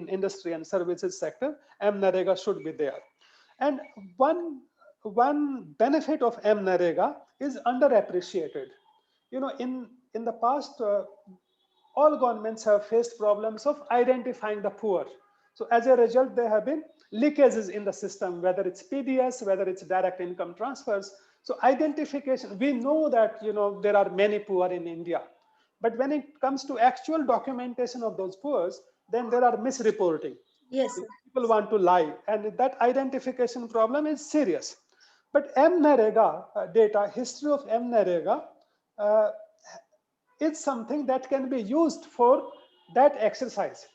industry and services sector, MNREGA should be there. And one benefit of MNREGA is underappreciated. In the past, all governments have faced problems of identifying the poor. So as a result, there have been leakages in the system, whether it's PDS, whether it's direct income transfers. So identification, we know that there are many poor in India, but when it comes to actual documentation of those poor, then there are misreporting. Yes, sir. People want to lie, and that identification problem is serious. But MNREGA data, history of MNREGA, uh, is something that can be used for that exercise.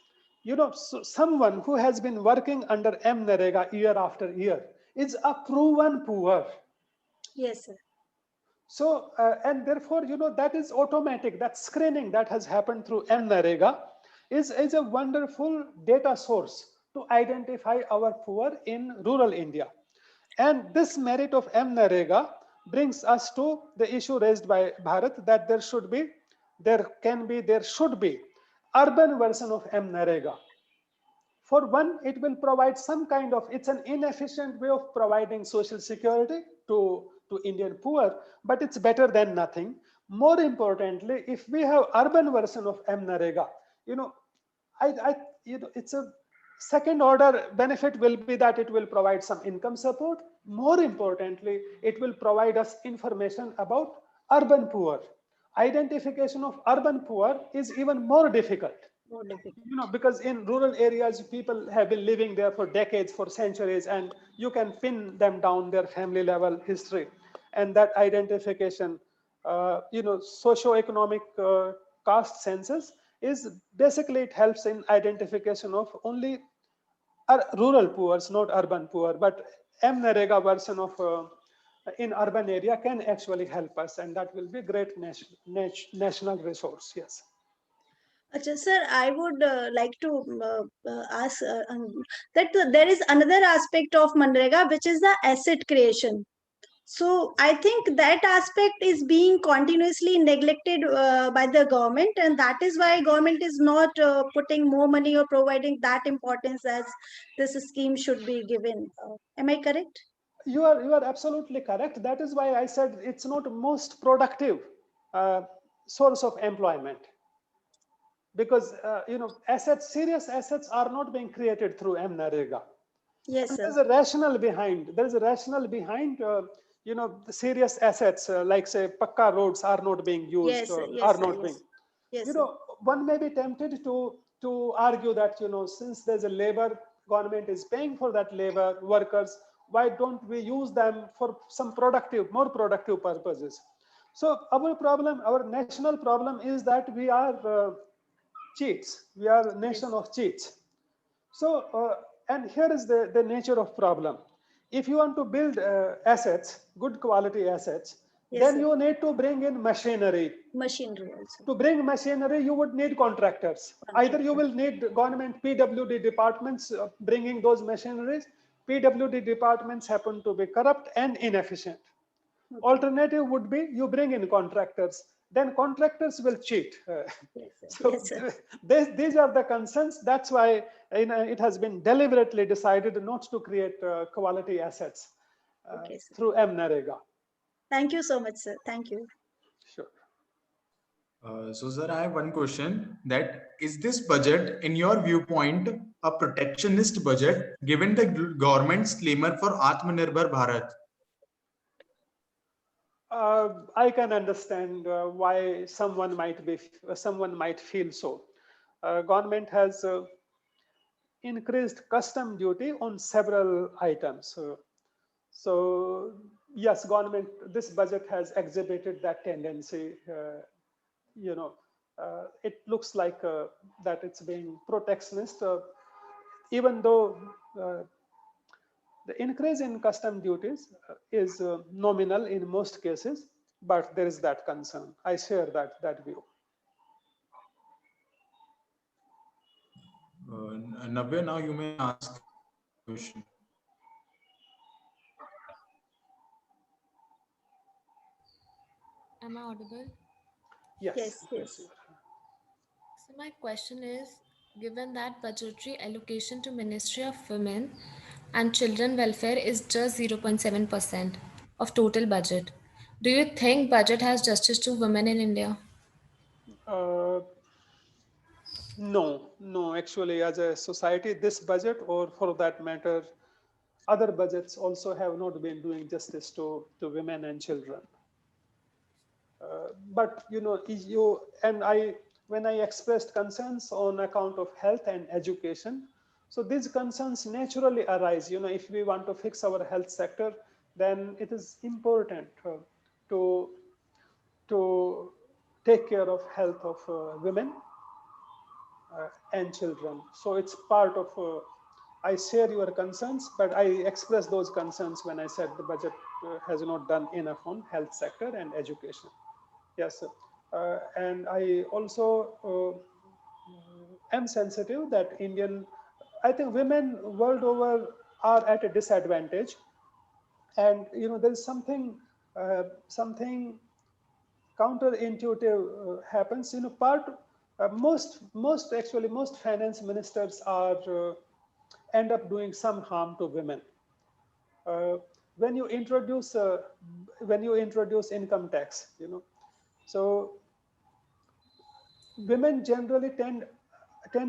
So someone who has been working under MNREGA year after year is a proven poor. Yes, sir. So, and therefore, that is automatic. That screening that has happened through MNREGA is a wonderful data source to identify our poor in rural India. And this merit of MNREGA brings us to the issue raised by Bharat that there should be urban version of MNREGA. For one, it will provide some kind of, it's an inefficient way of providing social security to Indian poor, but it's better than nothing. More importantly, if we have urban version of MNREGA, you know, it's a second order benefit will be that it will provide some income support. More importantly, it will provide us information about urban poor. Identification of urban poor is even more difficult, More difficult. because in rural areas people have been living there for decades, for centuries, and you can pin them down their family level history, and that identification, socio-economic caste census is basically, it helps in identification of only rural poor, not urban poor. But MNREGA version of in urban area can actually help us, and that will be great national resource. Yes. Achha, sir, I would like to ask that there is another aspect of Manrega, which is the asset creation. So I think that aspect is being continuously neglected by the government, and that is why government is not putting more money or providing that importance as this scheme should be given. Am I correct? You are absolutely correct. That is why I said it's not most productive uh, source of employment, because serious assets are not being created through MNREGA. Yes, And sir. there's a rationale behind. There's a rationale behind. The serious assets like say Pakka roads are not being used, Yes, sir. are Yes, sir. not being. Yes. Yes, You sir. know, one may be tempted to argue that since there's a labor, government is paying for that labor workers. Why don't we use them for some more productive purposes? So our national problem is that we are cheats. We are a nation Yes. of cheats. So, and here is the nature of problem. If you want to build assets, good quality assets, Yes, then sir. you need to bring in machinery. Machinery also. To bring machinery, you would need contractors. Either you Contractor. will need government PWD departments bringing those machineries. PWD departments happen to be corrupt and inefficient. Okay. Alternative would be you bring in contractors, then contractors will cheat. Yes, sir. So Yes, sir. these are the concerns. That's why it has been deliberately decided not to create quality assets Okay, sir. through MNREGA. Thank you so much, sir. Thank you. Sure. So, sir, I have one question. That is this budget, in your viewpoint, a protectionist budget, given the government's clamor for Atmanirbhar Bharat? I can understand why someone might feel so. Government has increased custom duty on several items. So yes, government, this budget has exhibited that tendency. It looks like that it's being protectionist, even though uh, the increase in custom duties is nominal in most cases, but there is that concern. I share that view. Navya, now you may ask your question. Am I audible? Yes, Yes, yes. yes. So my question is, given that budgetary allocation to Ministry of Women and Children Welfare is just 0.7% of total budget, do you think budget has justice to women in India? Uh, no, no. Actually, as a society, this budget, or for that matter, other budgets also have not been doing justice to women and children. But you and I, when I expressed concerns on account of health and education, so these concerns naturally arise. If we want to fix our health sector, then it is important to to take care of health of women and children. So it's part of. I share your concerns, but I express those concerns when I said the budget has not done enough on health sector and education. Yes, sir. And I also am sensitive that I think women world over are at a disadvantage, and there is something counterintuitive happens. Most finance ministers are end up doing some harm to women. Uh, when you introduce income tax, so women generally tend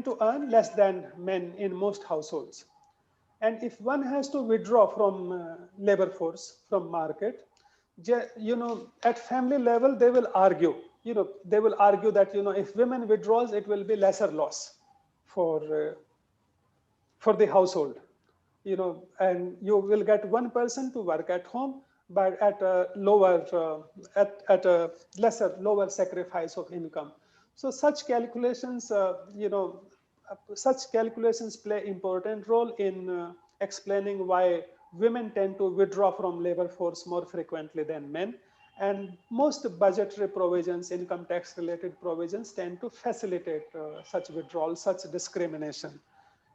to earn less than men in most households. And if one has to withdraw from labor force, from market, at family level, they will argue. They will argue that if women withdraws, it will be lesser loss for the household. And you will get one person to work at home, but at a at a lower sacrifice of income. So such calculations play important role in explaining why women tend to withdraw from labor force more frequently than men. And most budgetary provisions, income tax related provisions, tend to facilitate such withdrawal, such discrimination,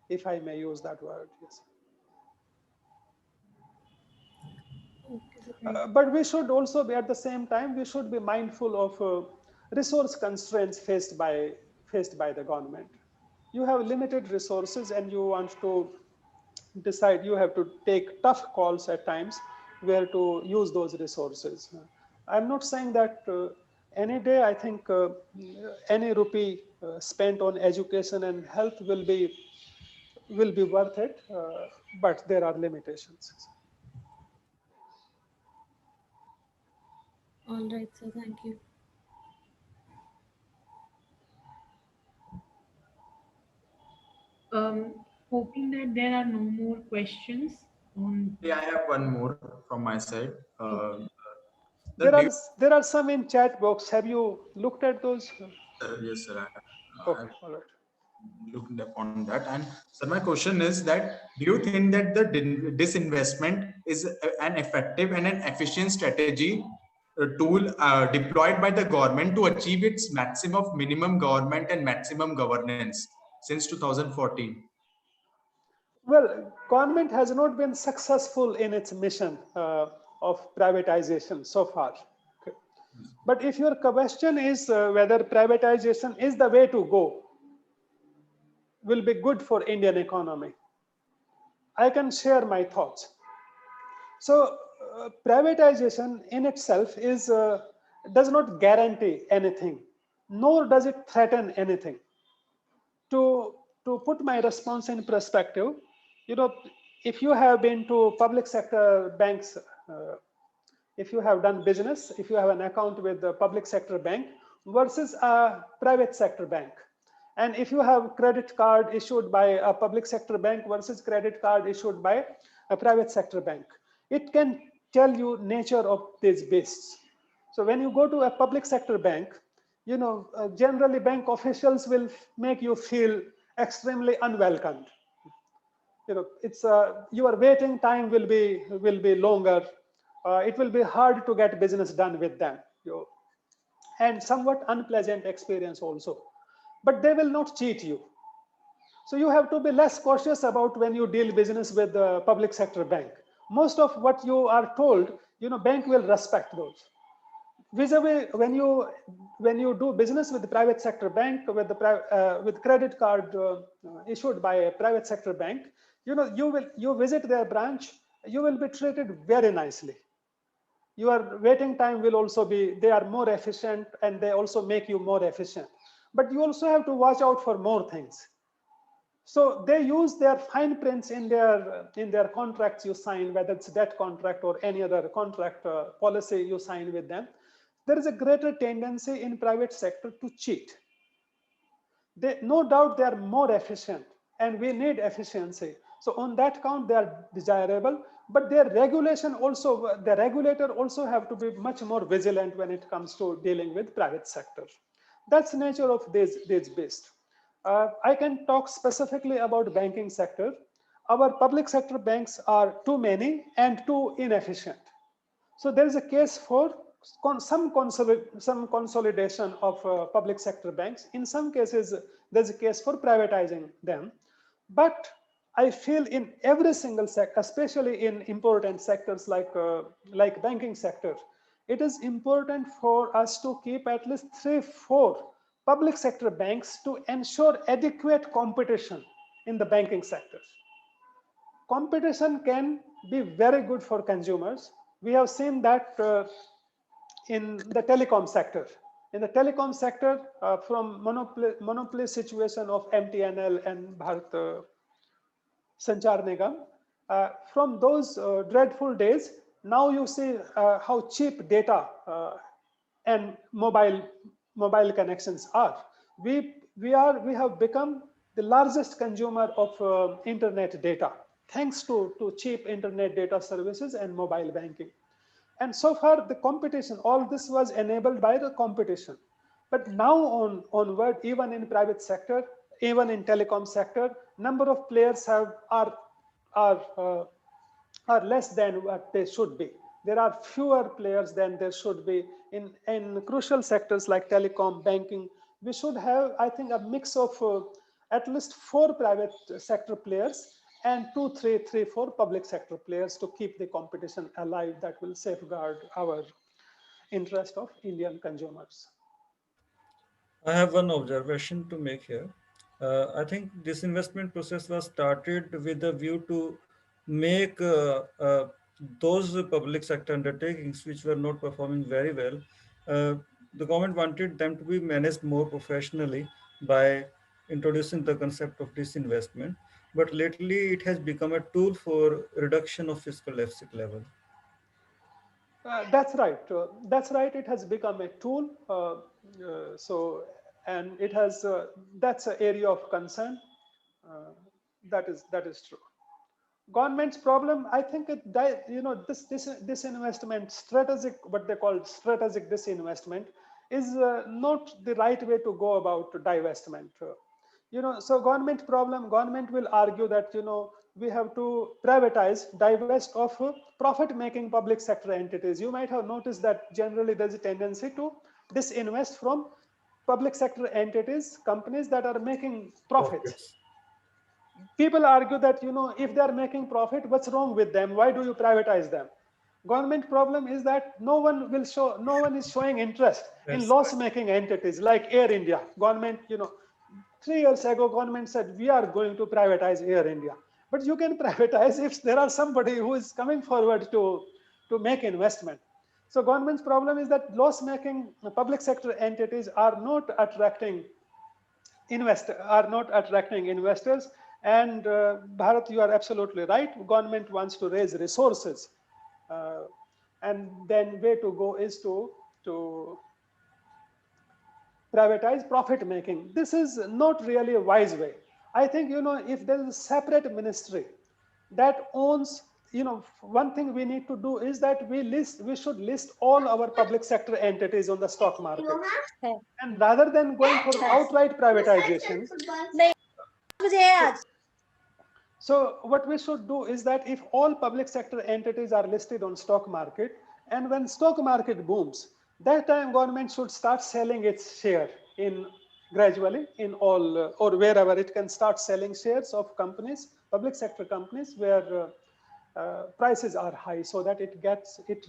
if I may use that word. Yes. But we should also be, at the same time, we should be mindful of resource constraints faced by the government. You have limited resources and you want to decide, you have to take tough calls at times where to use those resources. I'm not saying that any day I think any rupee spent on education and health will be worth it, but there are limitations. All right, sir. Thank you. Hoping that there are no more questions on. Yeah, I have one more from my side. Sir, There are some in chat box. Have you looked at those? yes, sir. I Okay, have all right. looked upon that. And sir, my question is that do you think that the disinvestment is an effective and an efficient strategy tool deployed by the government to achieve its maximum of minimum government and maximum governance since 2014? Well, government has not been successful in its mission of privatization so far. Okay. But if your question is whether privatization is the way to go, will be good for Indian economy, I can share my thoughts. So, privatization in itself does not guarantee anything, nor does it threaten anything. To put my response in perspective, you know, if you have been to public sector banks, if you have done business, if you have an account with the public sector bank versus a private sector bank, and if you have credit card issued by a public sector bank versus credit card issued by a private sector bank, it can tell you nature of these beasts. So when you go to a public sector bank, you know, generally bank officials will make you feel extremely unwelcomed. You know, it's your waiting time will be longer. It will be hard to get business done with them, and somewhat unpleasant experience also. But they will not cheat you. So you have to be less cautious about when you deal business with the public sector bank. Most of what you are told, you know, bank will respect those. Vis-a-vis when you do business with the private sector bank with credit card issued by a private sector bank, you know, you visit their branch, you will be treated very nicely. Your waiting time will also be, they are more efficient and they also make you more efficient. But you also have to watch out for more things. So they use their fine prints in their contracts you sign, whether it's debt contract or any other contract policy you sign with them. There is a greater tendency in private sector to cheat. No doubt they are more efficient, and we need efficiency. So on that count, they are desirable, but their regulation also, the regulator also have to be much more vigilant when it comes to dealing with private sector. That's the nature of this beast. I can talk specifically about banking sector. Our public sector banks are too many and too inefficient. So there is a case for some consolidation of public sector banks. In some cases, there's a case for privatizing them. But I feel in every single sector, especially in important sectors like banking sector, it is important for us to keep at least 3-4 public sector banks to ensure adequate competition in the banking sector. Competition can be very good for consumers. We have seen that in the telecom sector. In the telecom sector, from monopoly situation of MTNL and Bharat Sanchar Nigam, from those dreadful days, now you see how cheap data and mobile connections are. We have become the largest consumer of internet data, thanks to cheap internet data services and mobile banking. And so far, the competition, all this was enabled by the competition. But now onward, even in private sector, even in telecom sector, number of players are less than what they should be. There are fewer players than there should be in crucial sectors like telecom, banking. We should have, I think, a mix of at least 4 private sector players and 4 public sector players to keep the competition alive. That will safeguard our interest of Indian consumers. I have one observation to make here. I think this investment process was started with a view to make those public sector undertakings which were not performing very well. Uh, the government wanted them to be managed more professionally by introducing the concept of disinvestment. But lately, it has become a tool for reduction of fiscal deficit level. That's right. That's right. It has become a tool. And it has that's an area of concern. Uh, that is true. Government's problem, I think, this investment strategic, what they call strategic disinvestment, is not the right way to go about divestment. So government problem, government will argue that we have to privatize, divest of profit-making public sector entities. You might have noticed that generally there's a tendency to disinvest from public sector entities, companies that are making profits. Profits. People argue that if they are making profit, what's wrong with them? Why do you privatize them? Government problem is that no one is showing interest in That's loss right. making entities like Air India. Government, 3 years ago, government said we are going to privatize Air India. But you can privatize if there are somebody who is coming forward to make investment. So government's problem is that loss making public sector entities are not attracting investors. And Bharat, you are absolutely right. Government wants to raise resources, uh, and then way to go is to privatize profit making. This is not really a wise way. I think if there is a separate ministry that owns, one thing we need to do is that we should list all our public sector entities on the stock market. And rather than going for outright privatization, so, so what we should do is that if all public sector entities are listed on stock market, and when stock market booms, that time government should start selling its share in gradually in all or wherever it can start selling shares of companies, public sector companies where prices are high, so that it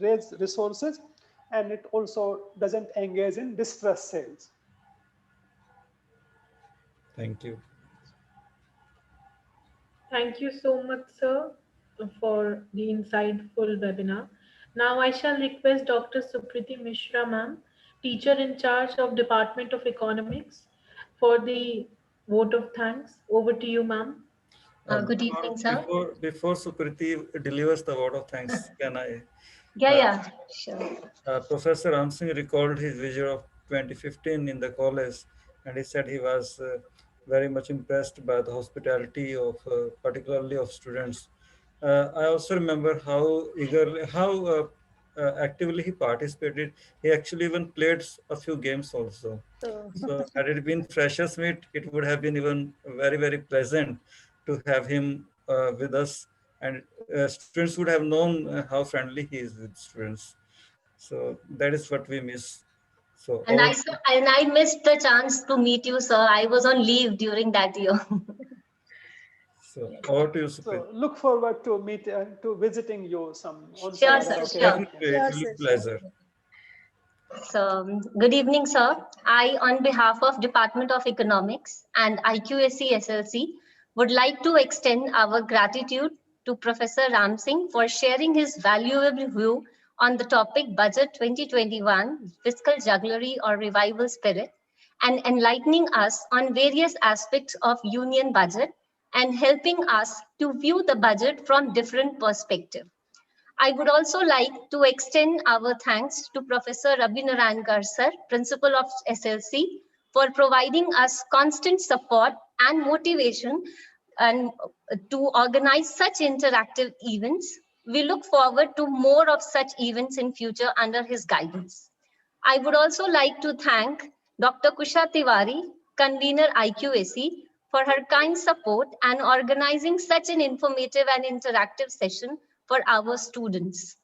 raises resources and it also doesn't engage in distress sales. Thank you. Thank you so much, sir, for the insightful webinar. Now I shall request Dr. Supriti Mishra, ma'am, teacher in charge of Department of Economics, for the vote of thanks. Over to you, ma'am. Good Before, evening, sir. before, before Sukriti delivers the word of thanks, can I? Yeah, Uh, yeah, sure. Professor Ramsingh recalled his visit of 2015 in the college, and he said he was very much impressed by the hospitality of, particularly of students. I also remember how eagerly, how actively he participated. He actually even played a few games also. So had it been freshers meet, it would have been even very, very pleasant to have him with us, and students would have known how friendly he is with students. So that is what we miss. So And over I to you. and I missed the chance to meet you, sir. I was on leave during that year. So over to you, Suprit. So look forward to to visiting you on some Sure, other sir, sure. occasion. Definitely, Yes. it Sure, will be sir, sure. pleasure. So, good evening, sir. I, on behalf of Department of Economics and IQAC SLC, would like to extend our gratitude to Professor Ram Singh for sharing his valuable view on the topic Budget 2021, Fiscal Jugglery or Revival Spirit, and enlightening us on various aspects of Union budget and helping us to view the budget from different perspectives. I would also like to extend our thanks to Professor Ravi Narayankar sir, Principal of SLC, for providing us constant support and motivation and to organize such interactive events. We look forward to more of such events in future under his guidance. I would also like to thank Dr. Kusha Tiwari, convener IQAC, for her kind support and organizing such an informative and interactive session for our students.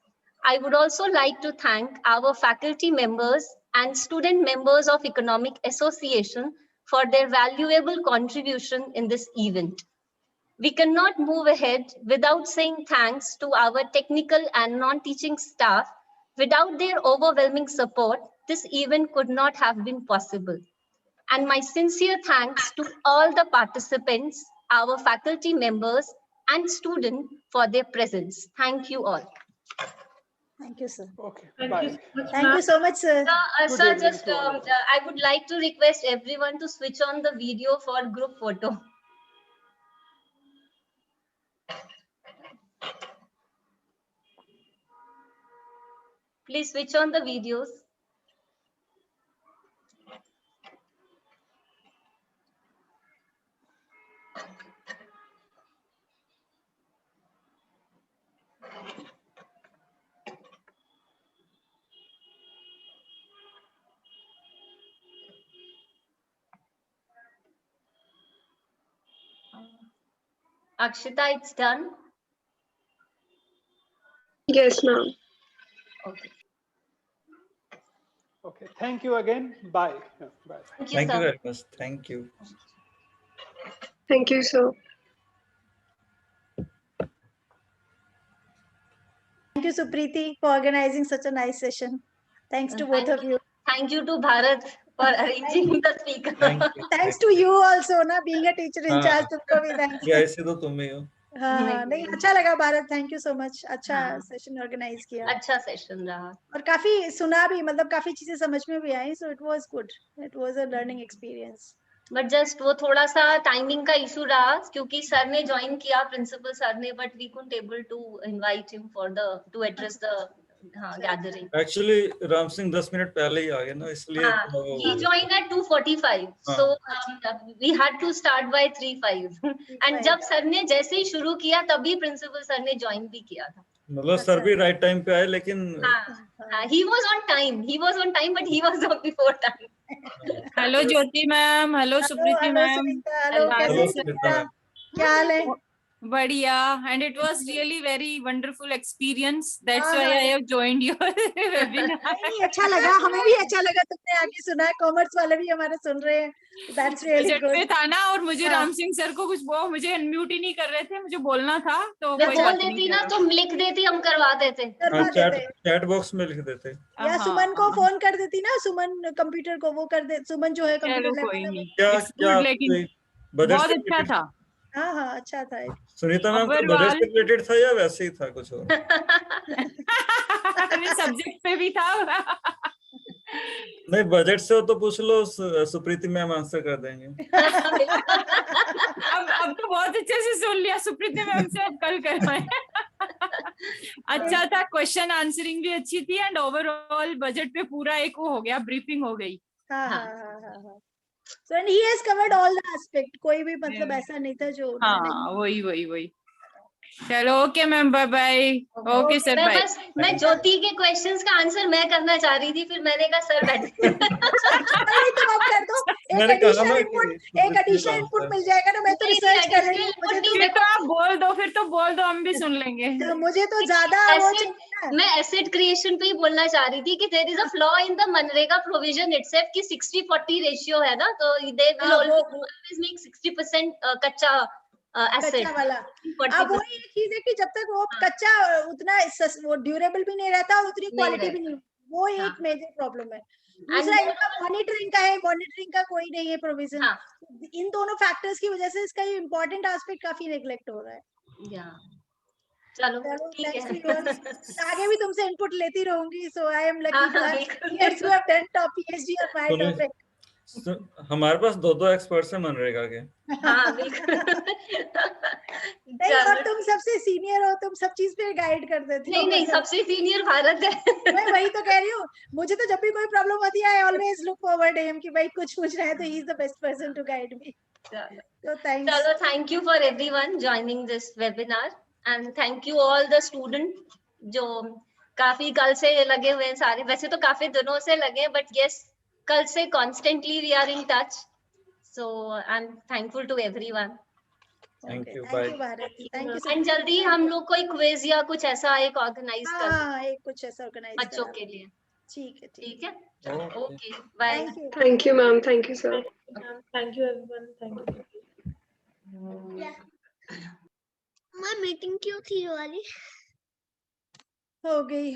I would also like to thank our faculty members and student members of Economic Association for their valuable contribution in this event. We cannot move ahead without saying thanks to our technical and non-teaching staff. Without their overwhelming support, this event could not have been possible. And my sincere thanks to all the participants, our faculty members and students for their presence. Thank you all. Thank you, sir. Okay, Thank bye. you so much, Thank ma'am. you so much, sir. Good Sir, evening just to all of you. I would like to request everyone to switch on the video for group photo. Please switch on the videos. Akshita, it's done. Yes, ma'am. Okay. Okay, thank you again. Bye. Yeah, bye. Thank you, Thank you sir. very much. Thank you. Thank you, sir. Thank you, Supriti, for organizing such a nice session. Thanks to both of you. Thank you to Bharat for arranging the speaker. Thank you. Thanks to you also, na, being a teacher in charge. तुमको भी thanks. ये ऐसे तो तुम ही हो. हाँ, नहीं अच्छा लगा Bharat. Thank you so much. अच्छा हाँ. सेशन ऑर्गेनाइज किया. अच्छा सेशन रहा. और काफी सुना भी, मतलब काफी चीजें समझ में भी आई. So it was good. It was a learning experience. But just वो थोड़ा सा टाइमिंग का इशू रहा क्योंकि सर ने ज्वाइन किया, प्रिंसिपल सर ने, but we couldn't able to invite him for the to address the gathering. Actually Ram Singh 10 minute पहले ही आ गए ना, इसलिए he joined at 2:45 so we had to start by 3:05 and जब सर ने जैसे ही शुरू किया तभी प्रिंसिपल सर ने ज्वाइन भी किया था. मतलब सर भी राइट टाइम पे आए, लेकिन he was on time but he was on before time. Hello Jyoti ma'am, hello Supriti ma'am, hello, कैसे सुनीता मैम. क्या हाल है? बढ़िया. And it was really very wonderful experience. That's why I have joined your webinar. नहीं, अच्छा लगा, हमें भी अच्छा लगा. तुमने आके सुना है, कॉमर्स वाले भी हमारे सुन रहे हैं. दैट्स रियली बजट पे गुड. था ना, और मुझे राम सिंह सर को कुछ वो मुझे अनम्यूट ही नहीं कर रहे थे, मुझे बोलना था तो मैं कोई बोल बात देती नहीं ना, किया. तुम लिख देती, हम करवा देते. चैट बॉक्स में लिख देते. या सुमन को फोन कर देती ना, सुमन कंप्यूटर को वो कर दे, सुमन जो है चलो कंप्यूटर कोई लैब नहीं. क्या It's क्या good, लेकिन बजट बहुत से अच्छा related- था. हाँ हाँ अच्छा था. सुनीता मैम, अब्बर बजट से वाल- रिलेटेड था या वैसे ही था कुछ और? सब्जेक्ट पे भी था. नहीं, बजट से हो तो पूछ लो, सुप्रीति मैम आंसर कर देंगे. अब तो बहुत अच्छे से सुन लिया सुप्रीति मैम से, अब कल करवाएं. अच्छा था, क्वेश्चन आंसरिंग भी अच्छी थी एंड ओवरऑल बजट पे पूरा एक वो हो गया, ब्रीफिंग हो गई. हाँ. So and he has covered all the aspect. कोई भी मतलब ऐसा नहीं था जो. हाँ वही. चलो okay ma'am, bye bye. Okay sir, bye. मैं ज्योति के क्वेश्चंस का आंसर मैं करना चाह रही थी, फिर मैंने कहा सर बैठे. तुम अब कर दो. मैंने कहा ना एक एडिशनल इनपुट मिल जाएगा ना. मैं तो रिसर्च कर रही हूँ. फिर तो आप बोल दो, फिर तो बोल दो, हम भी सुन लेंगे. मुझे तो ज्यादा वो चाहिए ना. मैं एसेट क्रिएशन पे ही बोलना चाह रही थी कि there is a flaw in the मनरेगा प्रोविजन इटसेल्फ कि 60-40 रेशियो है ना, तो दे विल ऑलवेज मेक 60% कच्चा एसेट वाला. अब वही एक चीज है कि जब तक वो कच्चा उतना वो ड्यूरेबल भी नहीं रहता, उतनी क्वालिटी भी नहीं, वो एक मेजर प्रॉब्लम है. दूसरा इनका मॉनिटरिंग का है. मॉनिटरिंग का कोई नहीं है प्रोविजन. इन दोनों फैक्टर्स की वजह से इसका ये इम्पोर्टेंट एस्पेक्ट काफी नेग्लेक्ट हो रहा है. चलो ठीक है. आगे भी तुमसे इनपुट लेती रहूंगी. So I am lucky to have done top PhD on my topic. हमारे पास दो एक्सपर्ट्स हैं मनरेगा के. हाँ बिल्कुल. नहीं, और तुम सबसे सीनियर हो, तुम सब चीज पे गाइड कर देती हो. नहीं, सबसे सीनियर भारत है. मैं वही तो कह रही हूँ. मुझे तो जब भी कोई प्रॉब्लम होती है, I always look forward him कि भाई कुछ पूछ रहा है तो he is the best person to guide me. So thanks. चलो, thank you for everyone joining this webinar and thank you all the student जो काफी कल से लगे हुए हैं. सारे वैसे तो काफी दिनों से लगे, बट यस, कल से constantly we are in touch. So I am thankful to everyone. Thank Okay, you. thank Bye. you, Bharati. Thank you, and जल्दी Thank हम you. लोग कोई क्विज या कुछ ऐसा एक ऑर्गेनाइज कर दें हाँ, एक कुछ ऐसा ऑर्गेनाइज बच्चों करा के लिए। ठीक है, ठीक ठीक है, Okay. Okay bye. Thank you. Thank you, ma'am. Thank you, sir. Thank you, everyone. Thank you. मैं मीटिंग क्यों थी ये वाली? हो गई।